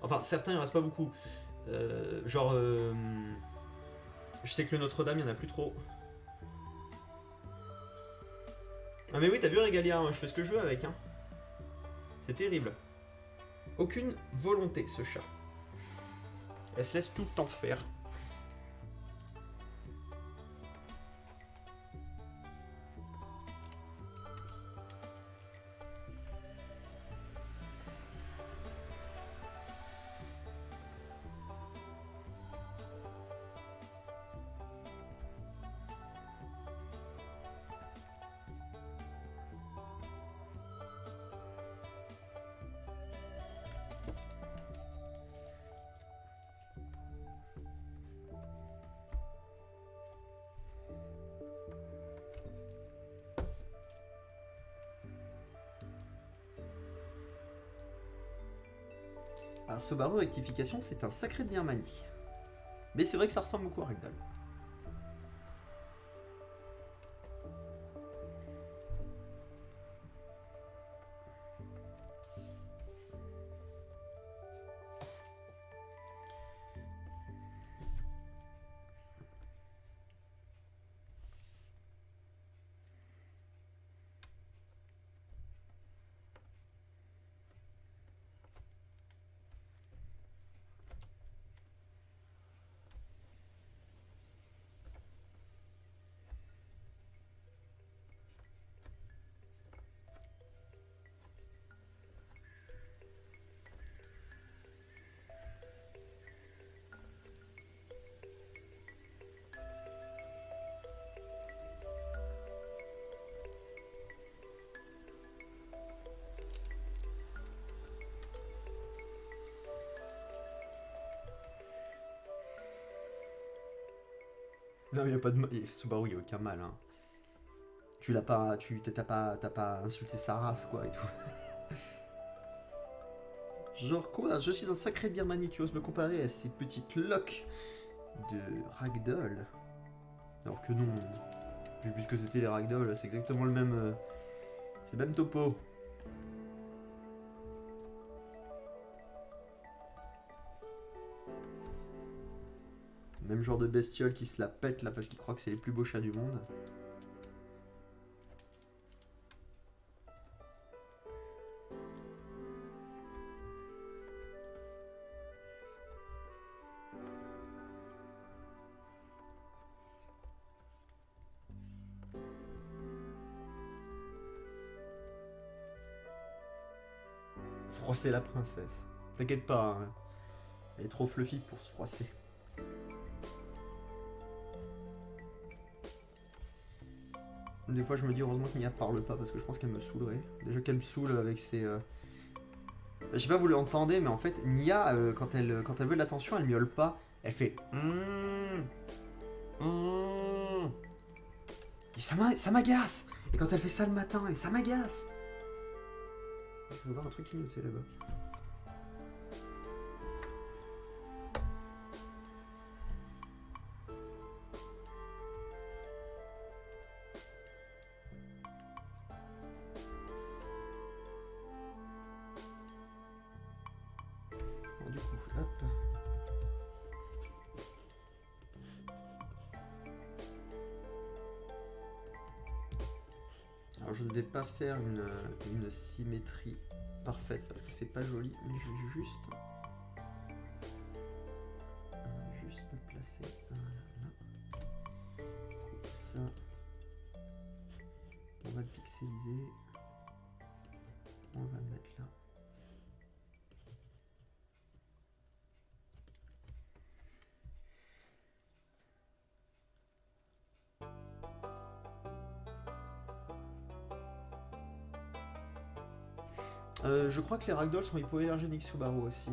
Speaker 1: Enfin, certains, il ne reste pas beaucoup. Je sais que le Notre-Dame, il n'y en a plus trop. Ah mais oui, t'as vu Régalia, hein, je fais ce que je veux avec. Hein. C'est terrible. Aucune volonté, ce chat. Elle se laisse tout le temps faire. Ah, Subaru rectification, c'est un sacré de Birmanie. Mais c'est vrai que ça ressemble beaucoup à Ragdoll. Non, il n'y a pas de mal. Subaru, il n'y a aucun mal. Hein. Tu l'as pas. T'as pas insulté sa race, quoi, et tout. Genre quoi? Je suis un sacré Birmanie, tu oses me comparer à ces petites loques de Ragdoll. Alors que non. J'ai vu ce que c'était les Ragdoll, c'est exactement le même. C'est le même topo. Même genre de bestiole qui se la pète là parce qu'il croit que c'est les plus beaux chats du monde. Froisser la princesse. T'inquiète pas, hein. Elle est trop fluffy pour se froisser. Des fois, je me dis heureusement que Nia parle pas parce que je pense qu'elle me saoulerait. Déjà qu'elle me saoule avec ses. Je sais pas, vous l'entendez, mais en fait, Nia, quand elle veut de l'attention, elle miaule pas. Elle fait. Et ça m'agace. Et quand elle fait ça le matin, et ça m'agace. Je veux voir un truc clignoter là-bas. Du coup, hop. Alors je ne vais pas faire une symétrie parfaite parce que c'est pas joli, mais je vais juste me placer là. Ça, on va le pixeliser. On va le mettre là. Je crois que les ragdolls sont hypoallergéniques Subaru aussi.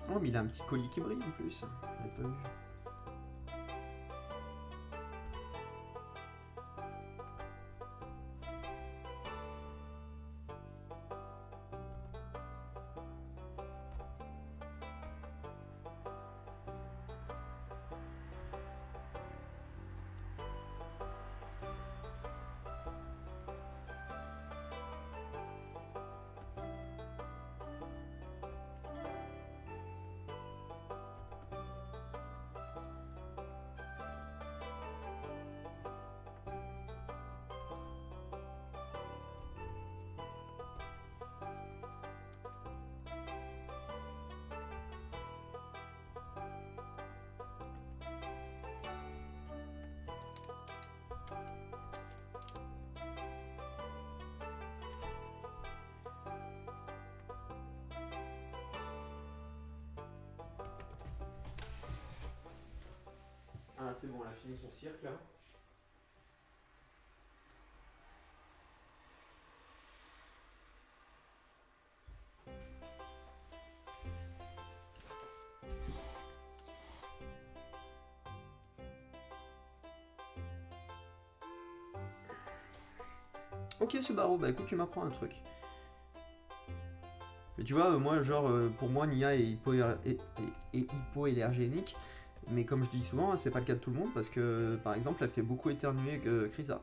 Speaker 1: Oh, mais il a un petit colis qui brille en plus. J'avais pas vu. Ah, c'est bon, elle a fini son cirque là. Ok, Subaru, bah écoute, tu m'apprends un truc. Mais tu vois, moi, genre, pour moi, Nia est hypoallergénique. Mais comme je dis souvent, c'est pas le cas de tout le monde parce que, par exemple, elle fait beaucoup éternuer Krisa.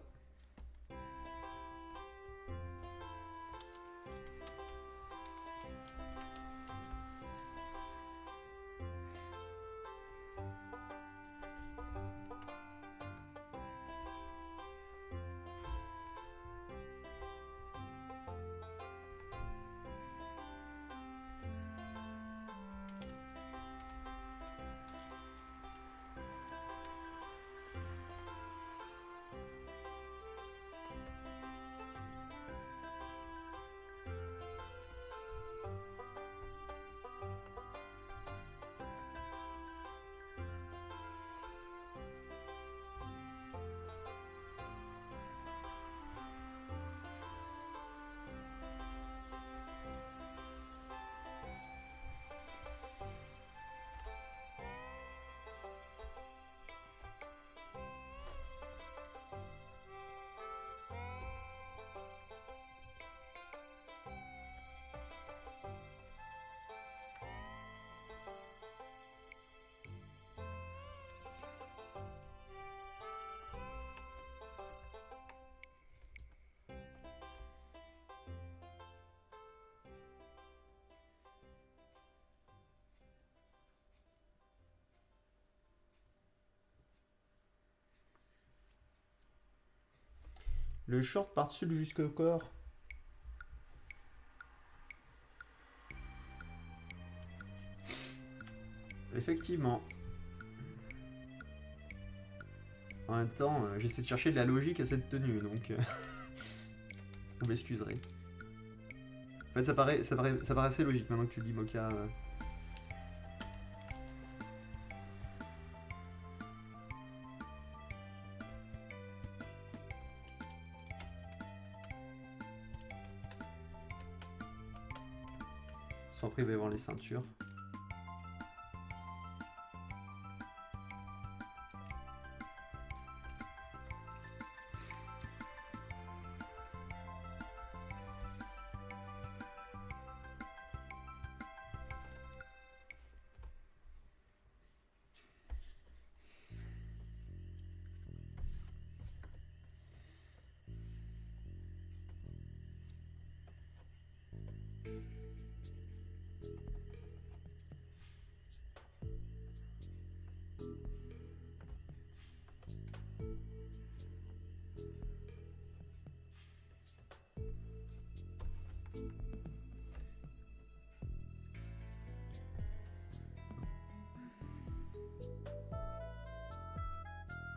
Speaker 1: Le short par-dessus jusqu'au corps. Effectivement. En même temps, j'essaie de chercher de la logique à cette tenue, donc vous m'excuserez. En fait, ça paraît assez logique maintenant que tu le dis, Moka. Sans après, il va y avoir les ceintures.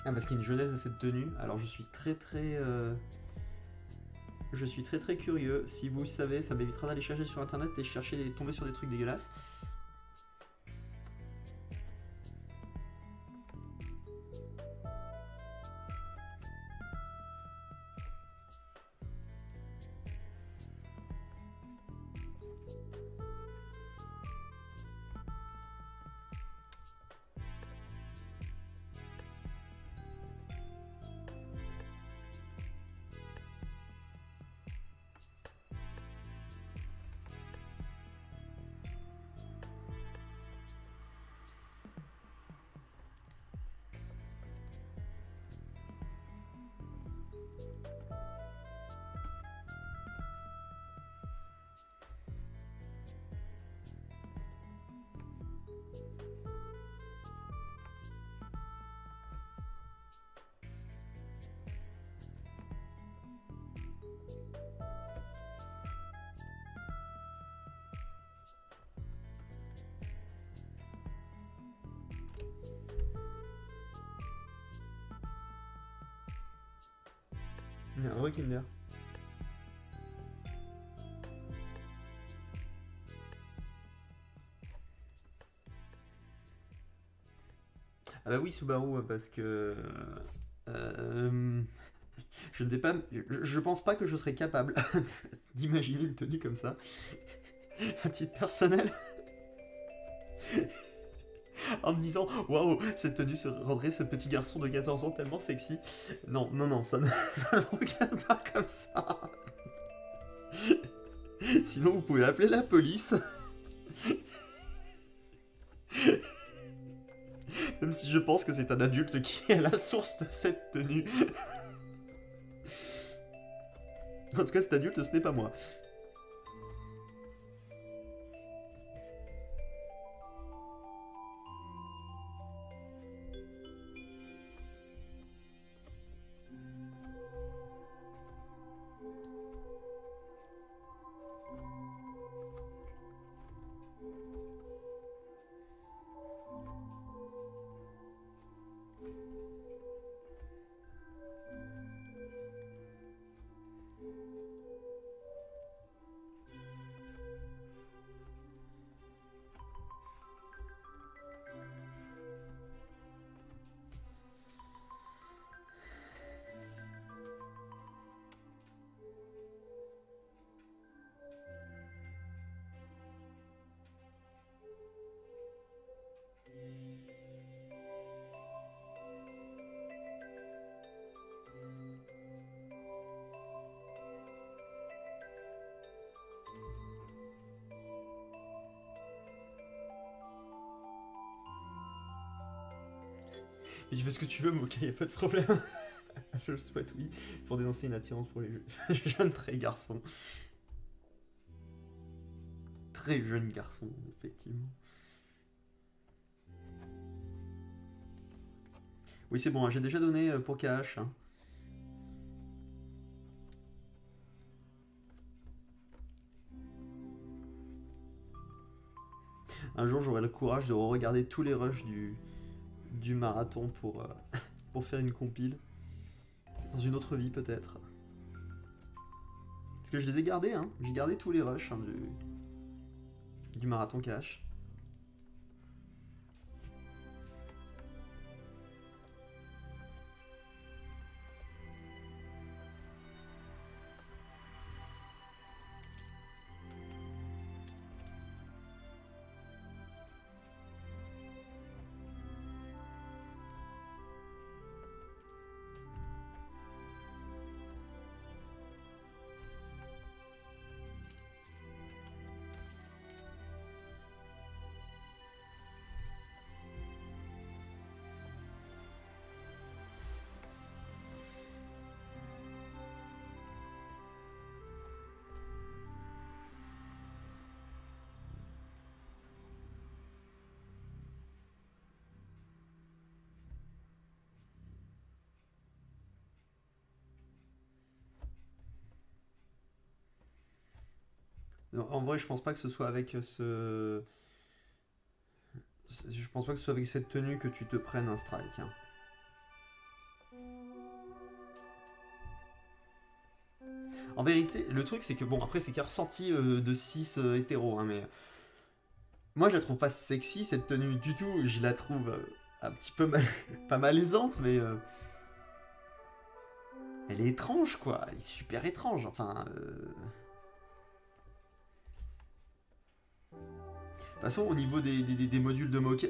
Speaker 1: Ah, parce qu'il y a une jeunesse à cette tenue. Alors je suis je suis très curieux. Si vous savez, ça m'évitera d'aller chercher sur internet et tomber sur des trucs dégueulasses. Heureux Kinder. Ah bah oui, Subaru, parce que... je ne vais pas... Je pense pas que je serais capable d'imaginer une tenue comme ça. À titre personnel. En me disant, waouh, cette tenue rendrait ce petit garçon de 14 ans tellement sexy. Non, non, non, ça ne, ça ne fonctionne pas comme ça. Sinon, vous pouvez appeler la police. Même si je pense que c'est un adulte qui est la source de cette tenue. En tout cas, cet adulte, ce n'est pas moi. Et tu fais ce que tu veux, Moka, y a pas de problème. Je le souhaite, oui, pour dénoncer une attirance pour les jeunes très garçons. Très jeunes garçons, effectivement. Oui, c'est bon, hein, j'ai déjà donné pour KH. Hein. Un jour, j'aurai le courage de regarder tous les rushs du marathon pour, pour faire une compile. Dans une autre vie, peut-être. Parce que je les ai gardés, hein. J'ai gardé tous les rushs hein, du marathon KH. Non, en vrai, je pense pas que ce soit avec ce... Je pense pas que ce soit avec cette tenue que tu te prennes un strike. Hein. En vérité, le truc c'est que bon, après c'est qu'un ressenti de 6 hétéros, hein, mais moi je la trouve pas sexy cette tenue du tout, je la trouve un petit peu pas malaisante, mais elle est étrange quoi, elle est super étrange, enfin... De toute façon, au niveau des modules de Mocha,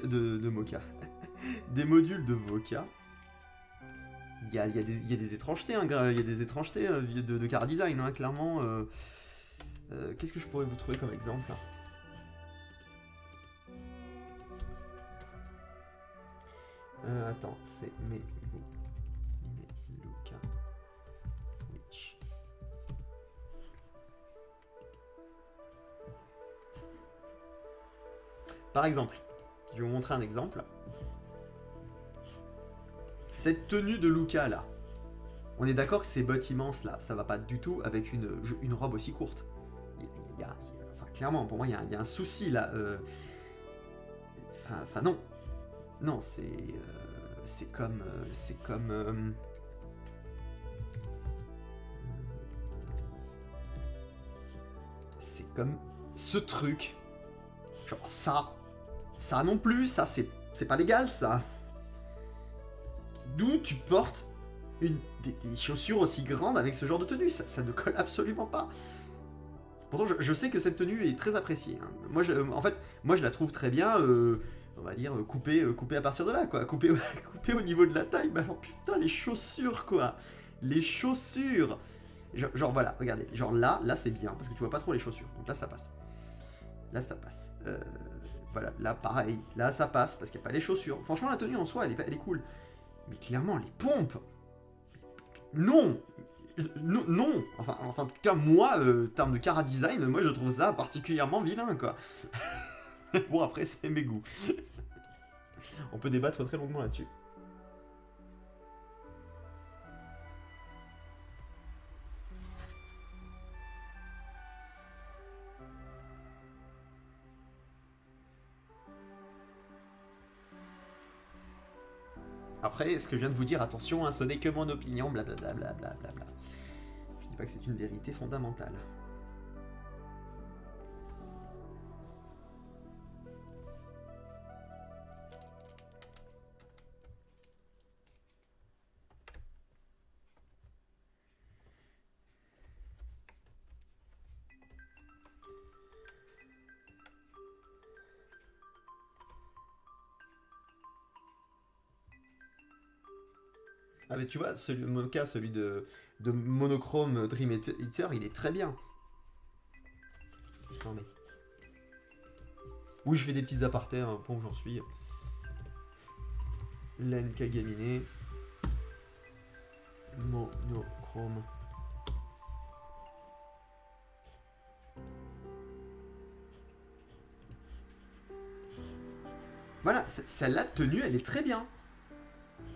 Speaker 1: des modules de Voca, il y a des étrangetés, hein, il y a des étrangetés de car design, hein, clairement. Qu'est-ce que je pourrais vous trouver comme exemple attends, c'est Luca Witch. Par exemple, je vais vous montrer un exemple. Cette tenue de Luca là, on est d'accord que ces bottes immenses là, ça va pas du tout avec une robe aussi courte. Enfin, clairement, pour moi, il y a un souci là. Enfin, non. Non, c'est comme...
Speaker 3: comme ce truc. Genre ça non plus, ça c'est pas légal, ça. D'où tu portes des chaussures aussi grandes avec ce genre de tenue, ça ne colle absolument pas. Pourtant, je sais que cette tenue est très appréciée. Hein. En fait, moi je la trouve très bien, on va dire, coupée à partir de là, quoi. Coupée au niveau de la taille, mais alors putain, les chaussures, quoi. Les chaussures. Genre voilà, regardez, genre là c'est bien, parce que tu vois pas trop les chaussures, donc là ça passe. Là ça passe. Voilà, là pareil, là ça passe, parce qu'il n'y a pas les chaussures. Franchement, la tenue en soi, elle est cool. Mais clairement, les pompes, non, non. Enfin, en tout cas, moi, en termes de cara design, moi je trouve ça particulièrement vilain, quoi. Bon, après, c'est mes goûts. On peut débattre très longuement là-dessus. Après, ce que je viens de vous dire, attention, hein, ce n'est que mon opinion, blablabla, blablabla. Je dis pas que c'est une vérité fondamentale. Ah mais tu vois, celui de monochrome Dream Eater, il est très bien. Attendez. Oui, je fais des petites apartés, un point où j'en suis. Len Kagaminé. Monochrome. Voilà, celle-là, tenue, elle est très bien.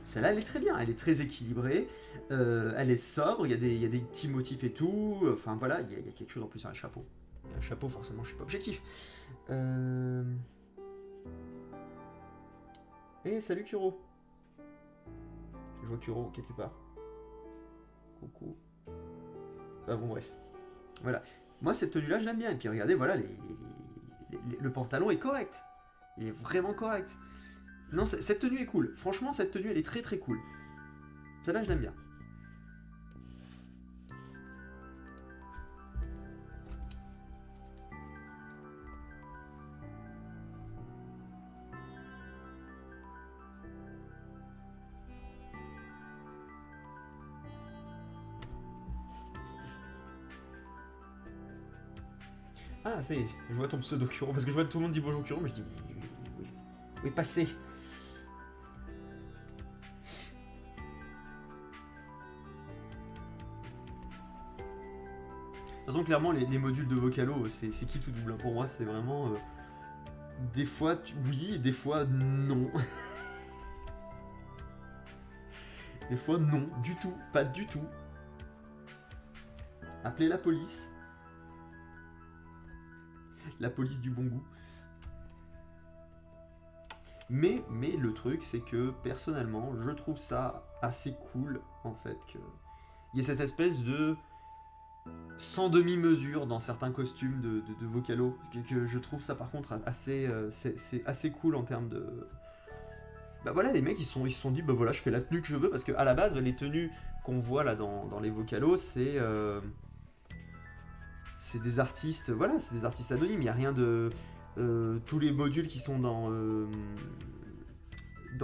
Speaker 3: Celle-là, elle est très bien, elle est très équilibrée, elle est sobre, il y a des petits motifs et tout, enfin voilà, il y a quelque chose en plus, un chapeau. Un chapeau, forcément, je suis pas objectif. Eh, salut Kuro. Je vois Kuro quelque part. Coucou. Enfin bon, bref. Voilà. Moi, cette tenue-là, je l'aime bien. Et puis regardez, voilà, le pantalon est correct. Il est vraiment correct. Non, cette tenue est cool. Franchement, cette tenue, elle est très très cool. Celle-là, je l'aime bien. Ah, c'est, je vois ton pseudo Kuro, parce que je vois tout le monde dit bonjour Kuro, mais je dis oui, passez. De toute façon, clairement, les modules de Vocalo, c'est qui tout double. Pour moi, c'est vraiment... des fois, oui, des fois, non. Des fois, non, du tout, pas du tout. Appelez la police. La police du bon goût. Mais le truc, c'est que, personnellement, je trouve ça assez cool, en fait, que... Il y a cette espèce de... sans demi-mesure dans certains costumes de Vocalo, que je trouve ça par contre assez, c'est assez cool en termes de... Bah voilà, les mecs ils se sont dit, bah voilà, je fais la tenue que je veux, parce que à la base, les tenues qu'on voit là dans les Vocalos, c'est des artistes, voilà, c'est des artistes anonymes, il n'y a rien de... tous les modules qui sont dans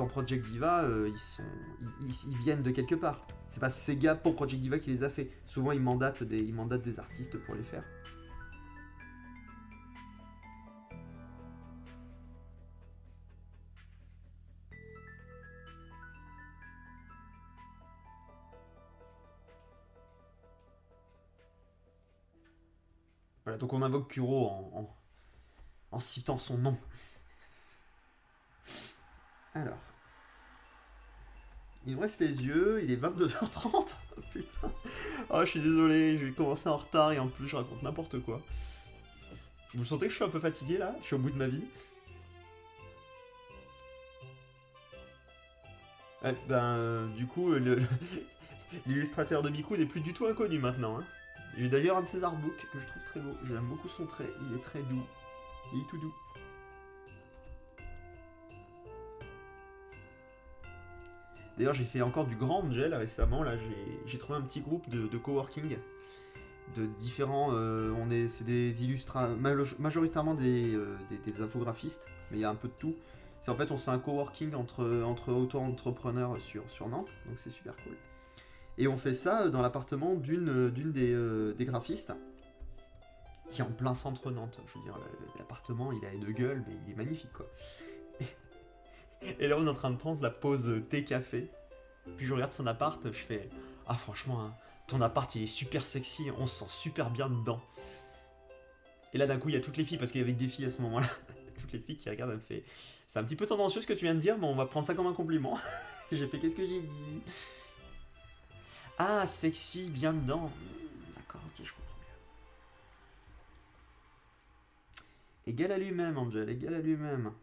Speaker 3: Project Diva, ils viennent de quelque part. C'est pas Sega pour Project Diva qui les a fait. Souvent, ils mandatent des artistes pour les faire. Voilà, donc on invoque Kuro en citant son nom. Alors. Il me reste les yeux, il est 22h30. Oh, putain. Oh, je suis désolé, je vais commencer en retard et en plus je raconte n'importe quoi. Vous sentez que je suis un peu fatigué là? Je suis au bout de ma vie. Du coup, l'illustrateur de Miku n'est plus du tout inconnu maintenant. Hein. J'ai d'ailleurs un de ses artbooks que je trouve très beau. J'aime beaucoup son trait, il est très doux. Il est tout doux. D'ailleurs, j'ai fait encore du grand Angel récemment. Là, j'ai trouvé un petit groupe de coworking de différents. C'est des majoritairement des infographistes, mais il y a un peu de tout. C'est en fait, on se fait un coworking entre auto-entrepreneurs sur Nantes, donc c'est super cool. Et on fait ça dans l'appartement d'une des graphistes qui est en plein centre Nantes. Je veux dire, l'appartement, il a une gueule, mais il est magnifique, quoi. Et là, on est en train de prendre la pause thé-café. Puis je regarde son appart, je fais « Ah, franchement, hein, ton appart, il est super sexy, on se sent super bien dedans. » Et là, d'un coup, il y a toutes les filles, parce qu'il y avait des filles à ce moment-là, toutes les filles qui regardent, elles me font « C'est un petit peu tendancieux ce que tu viens de dire, mais on va prendre ça comme un compliment. » J'ai fait « Qu'est-ce que j'ai dit ?»« Ah, sexy, bien dedans. » D'accord, ok, je comprends mieux. Égal à lui-même, Angel, égal à lui-même.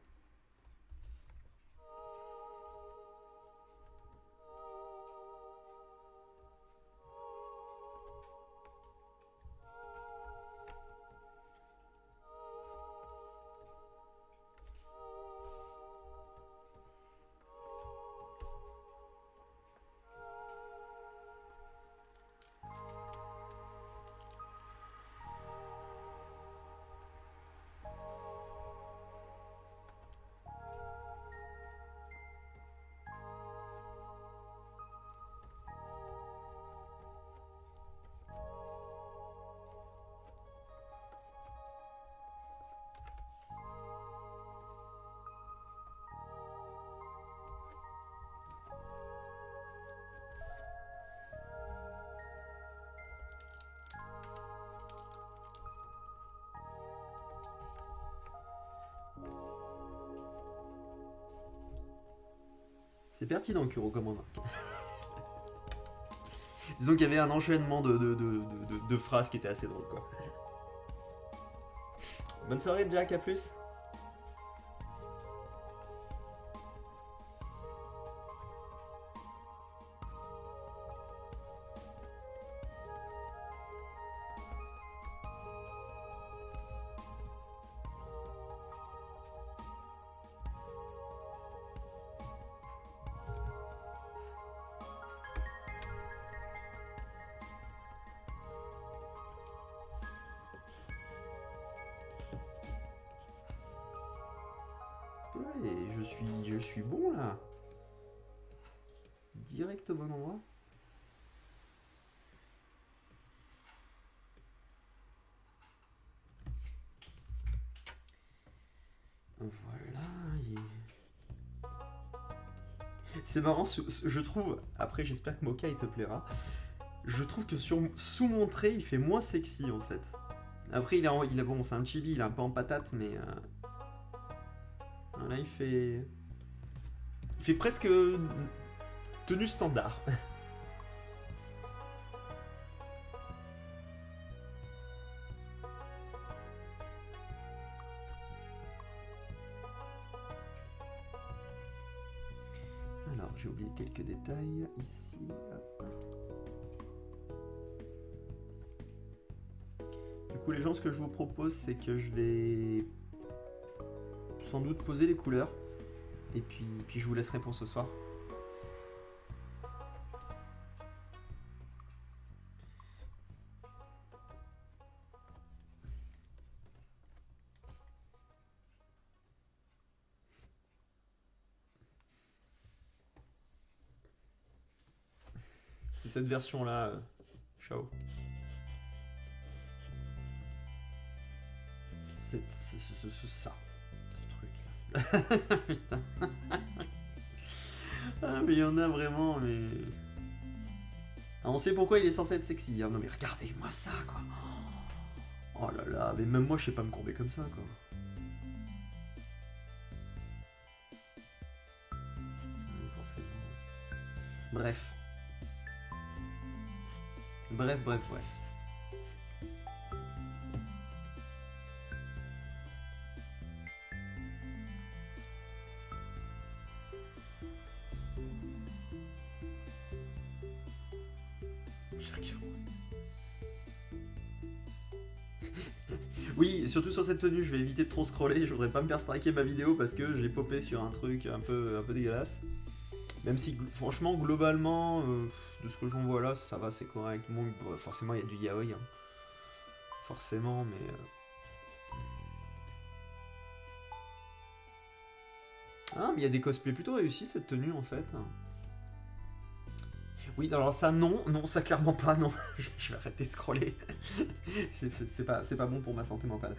Speaker 3: C'est pertinent, Kuro, comme remarque. Disons qu'il y avait un enchaînement de phrases qui était assez drôle, quoi. Bonne soirée, Jack, à plus. Ouais, je suis bon là. Direct au bon endroit. Voilà. C'est marrant, je trouve. Après, j'espère que Mocha il te plaira. Je trouve que sous mon trait, il fait moins sexy en fait. Après, il est bon, c'est un chibi, il est un peu en patate, mais. Là, il fait presque tenue standard. Alors, j'ai oublié quelques détails ici. Hop. Du coup, les gens, ce que je vous propose, c'est que je vais sans doute poser les couleurs et puis je vous laisserai pour ce soir. C'est cette version là, ciao. C'est ça. Putain. Ah mais il y en a vraiment, mais... Alors, on sait pourquoi il est censé être sexy, hein. Non mais regardez-moi ça, quoi. Oh là là, mais même moi je sais pas me courber comme ça, quoi. Forcément. Bref. Bref. Oui, surtout sur cette tenue, je vais éviter de trop scroller, je voudrais pas me faire striker ma vidéo parce que j'ai popé sur un truc un peu dégueulasse. Même si franchement, globalement, de ce que j'en vois là, ça va, c'est correct. Bon, forcément, il y a du yaoi, hein. Forcément, mais... Ah, mais il y a des cosplays plutôt réussis, cette tenue, en fait. Oui, alors ça, non, ça clairement pas, non. Je vais arrêter de scroller. C'est pas bon pour ma santé mentale.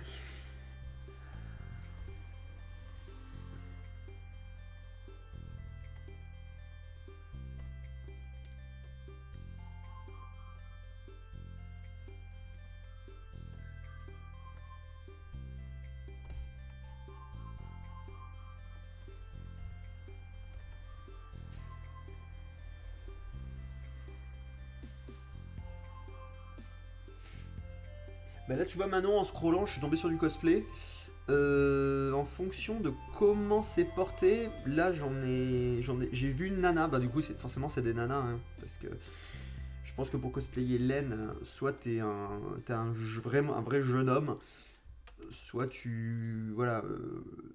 Speaker 3: Bah là tu vois Manon en scrollant je suis tombé sur du cosplay. En fonction de comment c'est porté, là j'ai vu une nana, bah du coup forcément c'est des nanas hein, parce que je pense que pour cosplayer Len, soit t'es vraiment un vrai jeune homme, soit voilà,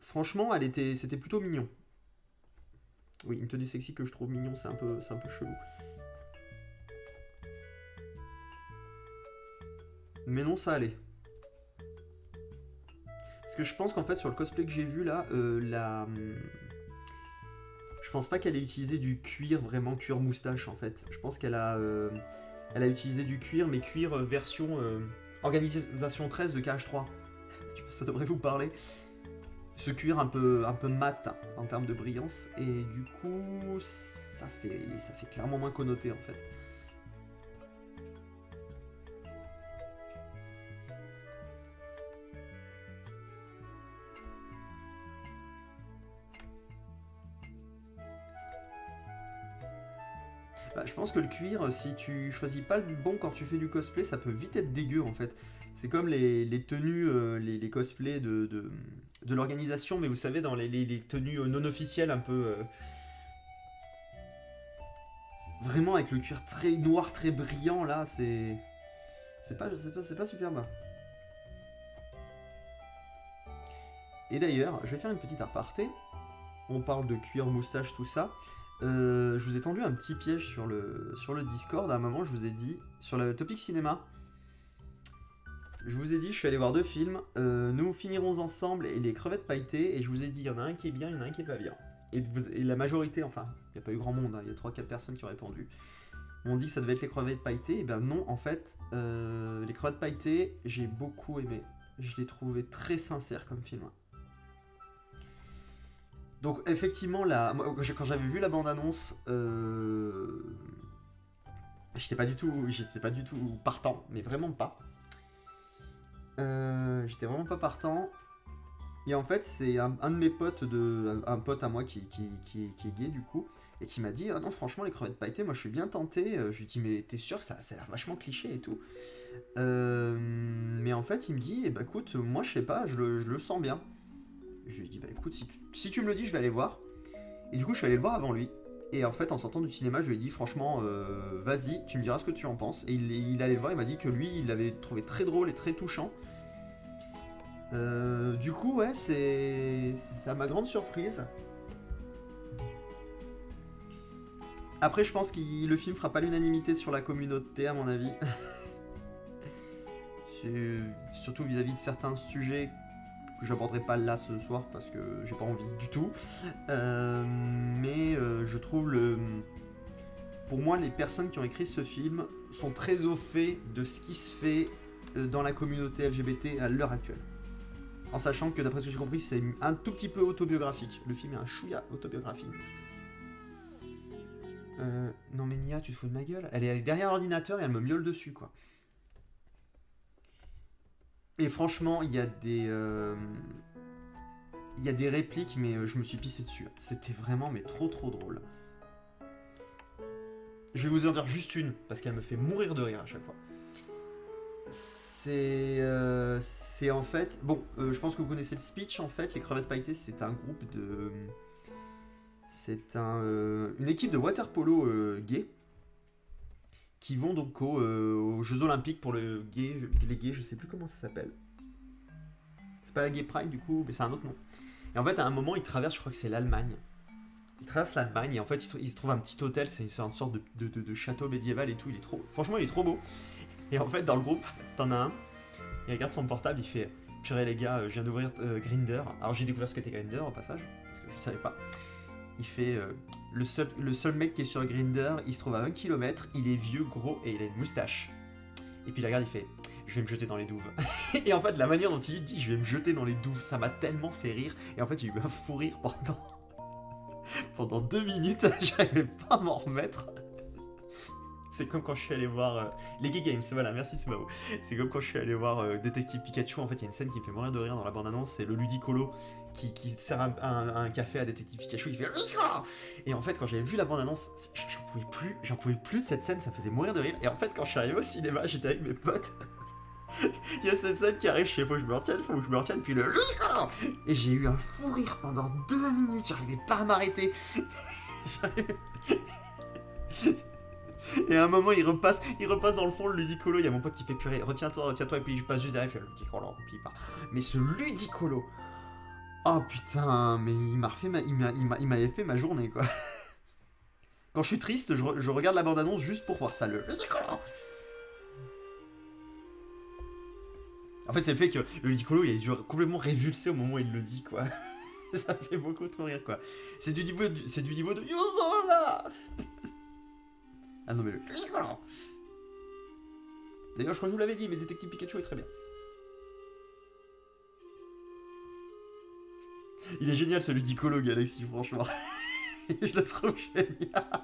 Speaker 3: franchement c'était plutôt mignon. Oui, une tenue sexy que je trouve mignon, c'est un peu chelou. Mais non, ça allait. Parce que je pense qu'en fait, sur le cosplay que j'ai vu là, je pense pas qu'elle ait utilisé du cuir, vraiment cuir moustache en fait. Je pense qu'elle a utilisé du cuir, mais cuir version organisation 13 de KH3. Ça devrait vous parler. Ce cuir un peu mat en termes de brillance. Et du coup, ça fait clairement moins connoté en fait. Bah, je pense que le cuir, si tu choisis pas le bon quand tu fais du cosplay, ça peut vite être dégueu en fait. C'est comme les tenues, les cosplays de l'organisation, mais vous savez, dans les tenues non officielles, un peu. Vraiment avec le cuir très noir, très brillant là, c'est pas superbe. Et d'ailleurs, je vais faire une petite aparté. On parle de cuir, moustache, tout ça. Je vous ai tendu un petit piège sur le Discord. À un moment, je vous ai dit, sur le topic cinéma, je vous ai dit, je suis allé voir 2 films. Nous finirons ensemble et les crevettes pailletées. Et je vous ai dit, il y en a un qui est bien, il y en a un qui est pas bien. Et la majorité, enfin, il n'y a pas eu grand monde, hein, il y a 3-4 personnes qui ont répondu. On dit que ça devait être les crevettes pailletées. Et ben non, en fait, les crevettes pailletées, j'ai beaucoup aimé. Je l'ai trouvé très sincère comme film. Donc effectivement, moi, quand j'avais vu la bande-annonce, j'étais pas du tout partant, mais vraiment pas. J'étais vraiment pas partant. Et en fait, c'est un de mes potes, un pote à moi qui est gay du coup, et qui m'a dit, ah non franchement les crevettes pailletées, moi je suis bien tenté. Je lui dis mais t'es sûr, ça a l'air vachement cliché et tout. Mais en fait il me dit, eh bah écoute, moi je sais pas, je le sens bien. Je lui dis bah écoute, si tu me le dis, je vais aller voir. Et du coup, je suis allé le voir avant lui. Et en fait, en sortant du cinéma, je lui ai dit franchement, vas-y, tu me diras ce que tu en penses. Et il allait le voir, il m'a dit que lui, il l'avait trouvé très drôle et très touchant. Du coup, ouais, c'est à ma grande surprise. Après, je pense que le film fera pas l'unanimité sur la communauté, à mon avis. Surtout vis-à-vis de certains sujets que j'aborderai pas là ce soir parce que j'ai pas envie du tout. Mais je trouve pour moi, les personnes qui ont écrit ce film sont très au fait de ce qui se fait dans la communauté LGBT à l'heure actuelle. En sachant que d'après ce que j'ai compris, c'est un tout petit peu autobiographique. Le film est un chouïa autobiographique. Non mais Nia, tu te fous de ma gueule? Elle est derrière l'ordinateur et elle me miaule dessus quoi. Et franchement, il y a des répliques, mais je me suis pissé dessus. C'était vraiment mais trop drôle. Je vais vous en dire juste une, parce qu'elle me fait mourir de rire à chaque fois. C'est en fait... Bon, je pense que vous connaissez le speech, en fait. Les crevettes pailletées, c'est un groupe de... C'est une équipe de water-polo gay qui vont donc aux Jeux Olympiques pour les gays, je sais plus comment ça s'appelle. pas la Gay Pride du coup, mais c'est un autre nom. Et en fait, à un moment, il traverse, je crois que c'est l'Allemagne. Il traverse l'Allemagne et en fait, il se trouve un petit hôtel, c'est une sorte de château médiéval et tout. Franchement, il est trop beau. Et en fait, dans le groupe, t'en as un, il regarde son portable, il fait purée les gars, je viens d'ouvrir Grindr. Alors j'ai découvert ce qu'était Grindr au passage, parce que je savais pas. Il fait le seul mec qui est sur Grindr, il se trouve à 1 km, il est vieux, gros et il a une moustache. Et puis il regarde, il fait je vais me jeter dans les douves. Et en fait, la manière dont il dit je vais me jeter dans les douves, ça m'a tellement fait rire. Et en fait, j'ai eu un fou rire pendant 2 minutes, j'arrivais pas à m'en remettre. C'est comme quand je suis allé voir les Gay Games, voilà, merci Subaru. C'est comme quand je suis allé voir Détective Pikachu, en fait il y a une scène qui me fait mourir de rire dans la bande-annonce, c'est le ludicolo qui sert un café à Détective Pikachu, il fait Ludicolo. Et en fait quand j'avais vu la bande-annonce, j'en pouvais plus de cette scène, ça me faisait mourir de rire. Et en fait quand je suis arrivé au cinéma, j'étais avec mes potes, il y a cette scène qui arrive, je sais, faut que je me retienne, puis le Ludicolo. Et j'ai eu un fou rire pendant 2 minutes, j'arrivais pas à m'arrêter. Et à un moment, il repasse dans le fond le ludicolo. Il y a mon pote qui fait purée, retiens-toi, et puis je passe juste derrière, il fait le ludicolo, puis il part. Mais ce ludicolo, oh putain, mais il m'avait fait ma journée quoi. Quand je suis triste, je regarde la bande-annonce juste pour voir ça, le ludicolo. En fait, c'est le fait que le ludicolo, il a les yeux complètement révulsés au moment où il le dit quoi. Ça me fait beaucoup trop rire quoi. C'est du niveau de Yuzo là. Ah non mais le... D'ailleurs je crois que je vous l'avais dit, mais Détective Pikachu est très bien. Il est génial ce ludicolo Galaxy, franchement. Je le trouve génial.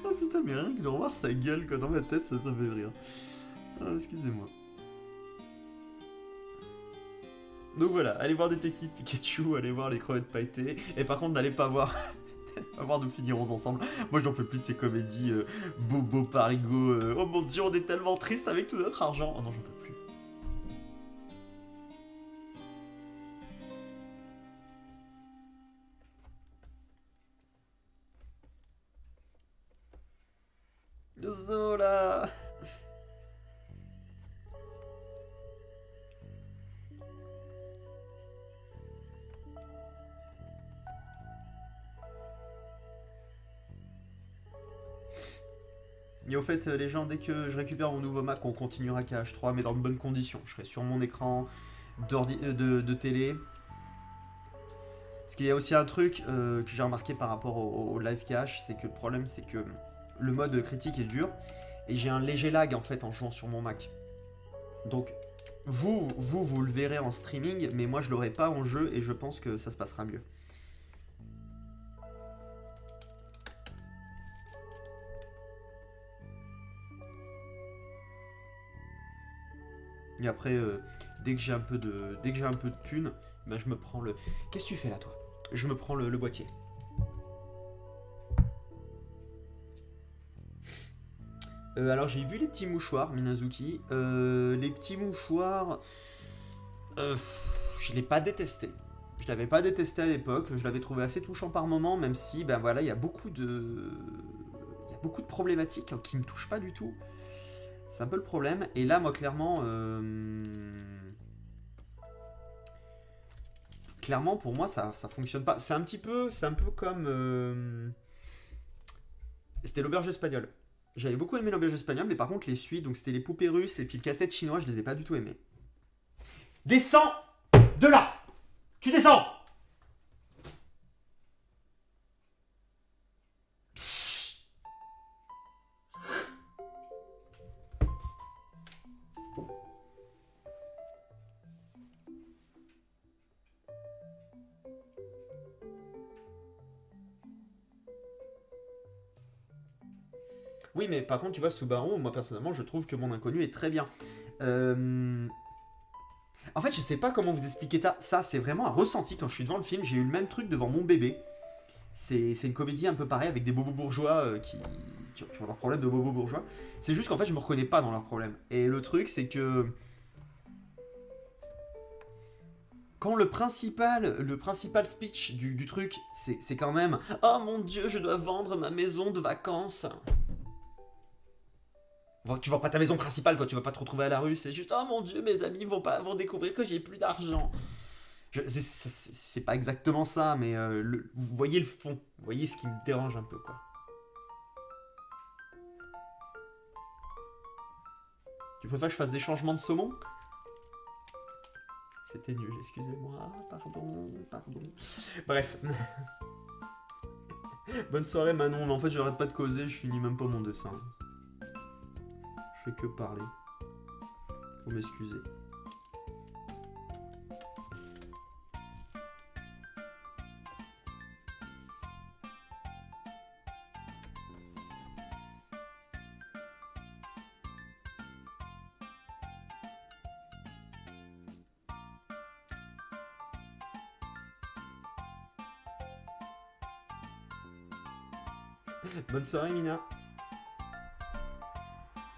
Speaker 3: Oh putain, mais rien que de revoir sa gueule quoi, dans ma tête, ça me fait rire. Ah, excusez-moi. Donc voilà, allez voir Détective Pikachu, allez voir les crevettes pailletées, et par contre n'allez pas voir Nous finirons ensemble. Moi j'en peux plus de ces comédies Bobo Parigo, oh mon dieu on est tellement triste avec tout notre argent. Oh non j'en peux plus. Zola. Et au fait, les gens, dès que je récupère mon nouveau Mac, on continuera KH3, mais dans de bonnes conditions. Je serai sur mon écran de télé. Parce qu'il y a aussi un truc que j'ai remarqué par rapport au live cache, c'est que le problème, c'est que le mode critique est dur, et j'ai un léger lag, en fait, en jouant sur mon Mac. Donc, vous le verrez en streaming, mais moi, je l'aurai pas en jeu, et je pense que ça se passera mieux. Et après, dès que j'ai un peu de thunes, ben je me prends le... Qu'est-ce que tu fais là, toi? Je me prends le boîtier. Alors j'ai vu les petits mouchoirs, Minazuki. Les petits mouchoirs... je l'ai pas détesté. Je l'avais pas détesté à l'époque, je l'avais trouvé assez touchant par moment, même si, ben voilà, il y a beaucoup de problématiques qui me touchent pas du tout. C'est un peu le problème. Et là, moi, clairement... Clairement, pour moi, ça fonctionne pas. C'est un peu comme... C'était l'auberge espagnole. J'avais beaucoup aimé l'auberge espagnole, mais par contre, les suites, donc c'était les poupées russes et puis le casse-tête chinois, je les ai pas du tout aimés. Descends de là! Tu descends! Oui, mais par contre, tu vois, Subaru, moi personnellement, je trouve que mon inconnu est très bien. En fait, je sais pas comment vous expliquer ça. C'est vraiment un ressenti quand je suis devant le film. J'ai eu le même truc devant Mon Bébé. C'est une comédie un peu pareille avec des bobos bourgeois qui ont leurs problèmes de bobos bourgeois. C'est juste qu'en fait, je me reconnais pas dans leurs problèmes. Et le truc, c'est que... Quand le principal speech du truc, c'est quand même « Oh mon Dieu, je dois vendre ma maison de vacances !» tu vends pas ta maison principale, quoi. Tu vas pas te retrouver à la rue. C'est juste, oh mon dieu, mes amis vont découvrir que j'ai plus d'argent. C'est pas exactement ça, mais vous voyez le fond. Vous voyez ce qui me dérange un peu, quoi. Tu préfères que je fasse des changements de saumon? C'était nul, excusez-moi, pardon. Bref. Bonne soirée Manon, mais en fait j'arrête pas de causer, je finis même pas mon dessin. Je fais que parler. Faut m'excuser. Bonne soirée Mina.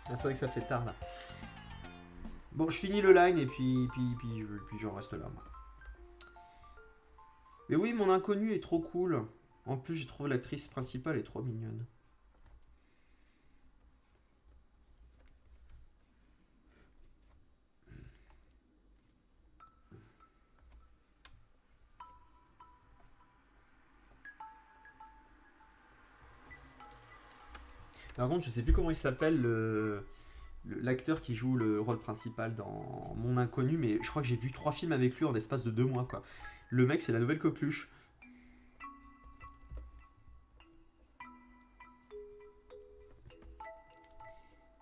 Speaker 3: Ah, c'est vrai que ça fait tard là. Bon, je finis le line et puis j'en reste là. Moi. Mais oui, mon inconnu est trop cool. En plus, j'ai trouvé l'actrice principale est trop mignonne. Par contre, je sais plus comment il s'appelle l'acteur qui joue le rôle principal dans Mon Inconnu, mais je crois que j'ai vu 3 films avec lui en l'espace de 2 mois, quoi. Le mec, c'est la nouvelle coqueluche.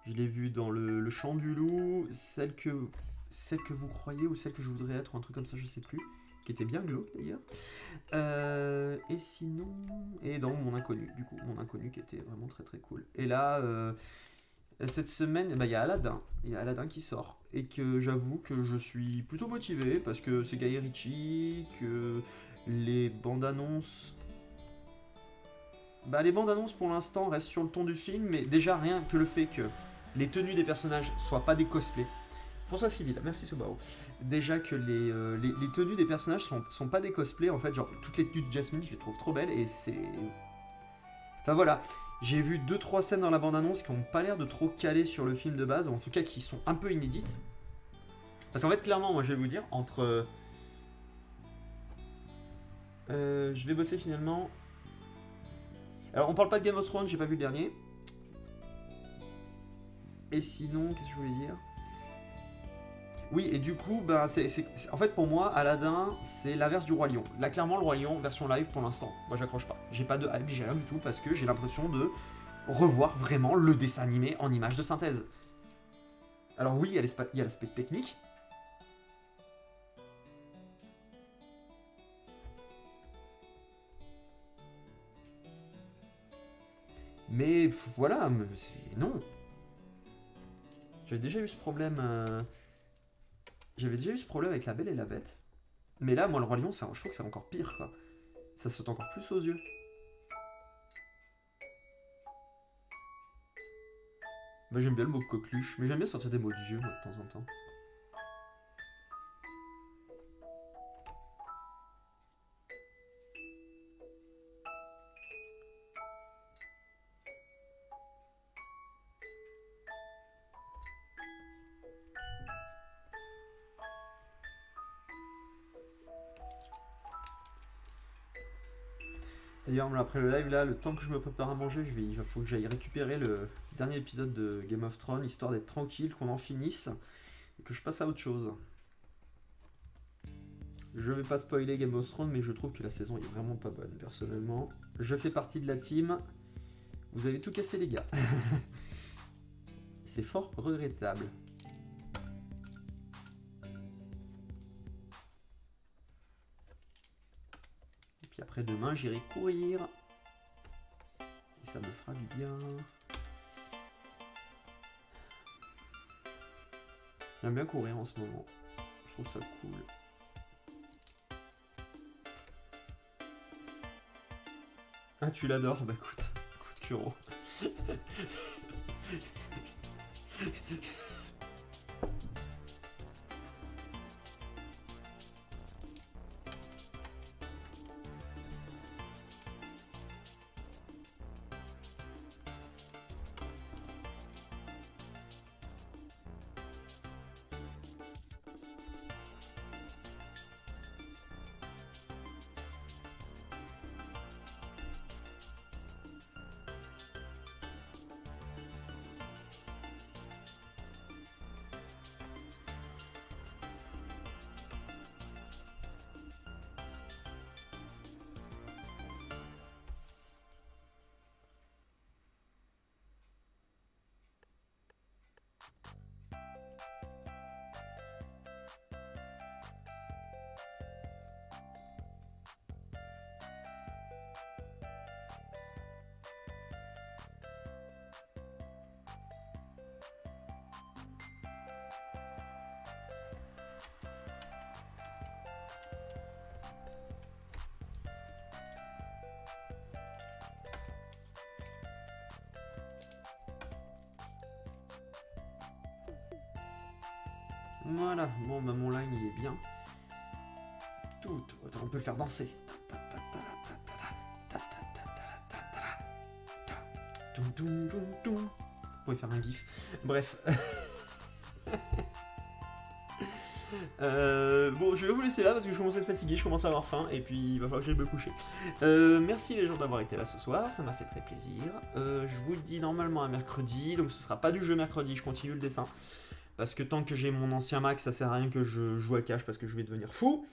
Speaker 3: Je l'ai vu dans le Chant du Loup, celle que vous croyez ou celle que je voudrais être, ou un truc comme ça, je sais plus. Qui était bien glauque d'ailleurs. Et sinon. Et dans Mon Inconnu, du coup. Mon Inconnu qui était vraiment très très cool. Et là, cette semaine, bah, il y a Aladdin. Il y a Aladdin qui sort. Et que j'avoue que je suis plutôt motivé parce que c'est Guy Ritchie, que les bandes annonces. Bah, les bandes annonces pour l'instant restent sur le ton du film, mais déjà rien que le fait que les tenues des personnages soient pas des cosplays. François Civil, merci Subaru. Déjà que les tenues des personnages sont pas des cosplays, en fait, genre toutes les tenues de Jasmine, je les trouve trop belles et c'est... Enfin voilà, j'ai vu 2-3 scènes dans la bande-annonce qui ont pas l'air de trop caler sur le film de base, en tout cas qui sont un peu inédites. Parce qu'en fait, clairement, moi je vais vous dire, entre... je vais bosser finalement... Alors on parle pas de Game of Thrones, j'ai pas vu le dernier. Et sinon, qu'est-ce que je voulais dire ? Oui, et du coup, ben, en fait, pour moi, Aladdin, c'est l'inverse du Roi Lion. Là, clairement, le Roi Lion, version live, pour l'instant, moi, j'accroche pas. J'ai pas de hype, j'ai rien du tout, parce que j'ai l'impression de revoir vraiment le dessin animé en images de synthèse. Alors oui, il y a l'aspect technique. Mais voilà, non. J'avais déjà eu ce problème... J'avais déjà eu ce problème avec La Belle et la Bête. Mais là, moi, le Roi Lion, je trouve que c'est encore pire, quoi. Ça saute encore plus aux yeux. Moi, j'aime bien le mot coqueluche, mais j'aime bien sortir des mots de vieux, moi, de temps en temps. D'ailleurs, après le live, là, le temps que je me prépare à manger, il faut que j'aille récupérer le dernier épisode de Game of Thrones, histoire d'être tranquille, qu'on en finisse, et que je passe à autre chose. Je vais pas spoiler Game of Thrones, mais je trouve que la saison est vraiment pas bonne, personnellement. Je fais partie de la team. Vous avez tout cassé, les gars. C'est fort regrettable. Après demain, j'irai courir. Et ça me fera du bien. J'aime bien courir en ce moment. Je trouve ça cool. Ah, tu l'adores? Bah écoute, coup de Kuro. Voilà, bon bah mon line il est bien. On peut le faire danser. Vous pouvez faire un gif. Bref. Bon, je vais vous laisser là parce que je commence à être fatigué, je commence à avoir faim et puis il va falloir que j'aille me coucher. Merci les gens d'avoir été là ce soir, ça m'a fait très plaisir. Je vous le dis normalement à mercredi, donc ce sera pas du jeu mercredi, je continue le dessin. Parce que tant que j'ai mon ancien Mac, ça sert à rien que je joue à cash parce que je vais devenir fou.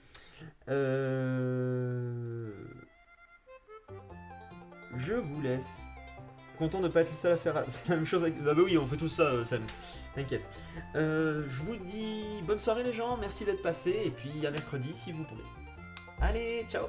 Speaker 3: Je vous laisse. Content de ne pas être le seul à faire. C'est la même chose avec. Ah bah oui, on fait tout ça, Sam. T'inquiète. Je vous dis bonne soirée les gens, merci d'être passés et puis à mercredi si vous pourrez. Allez, ciao.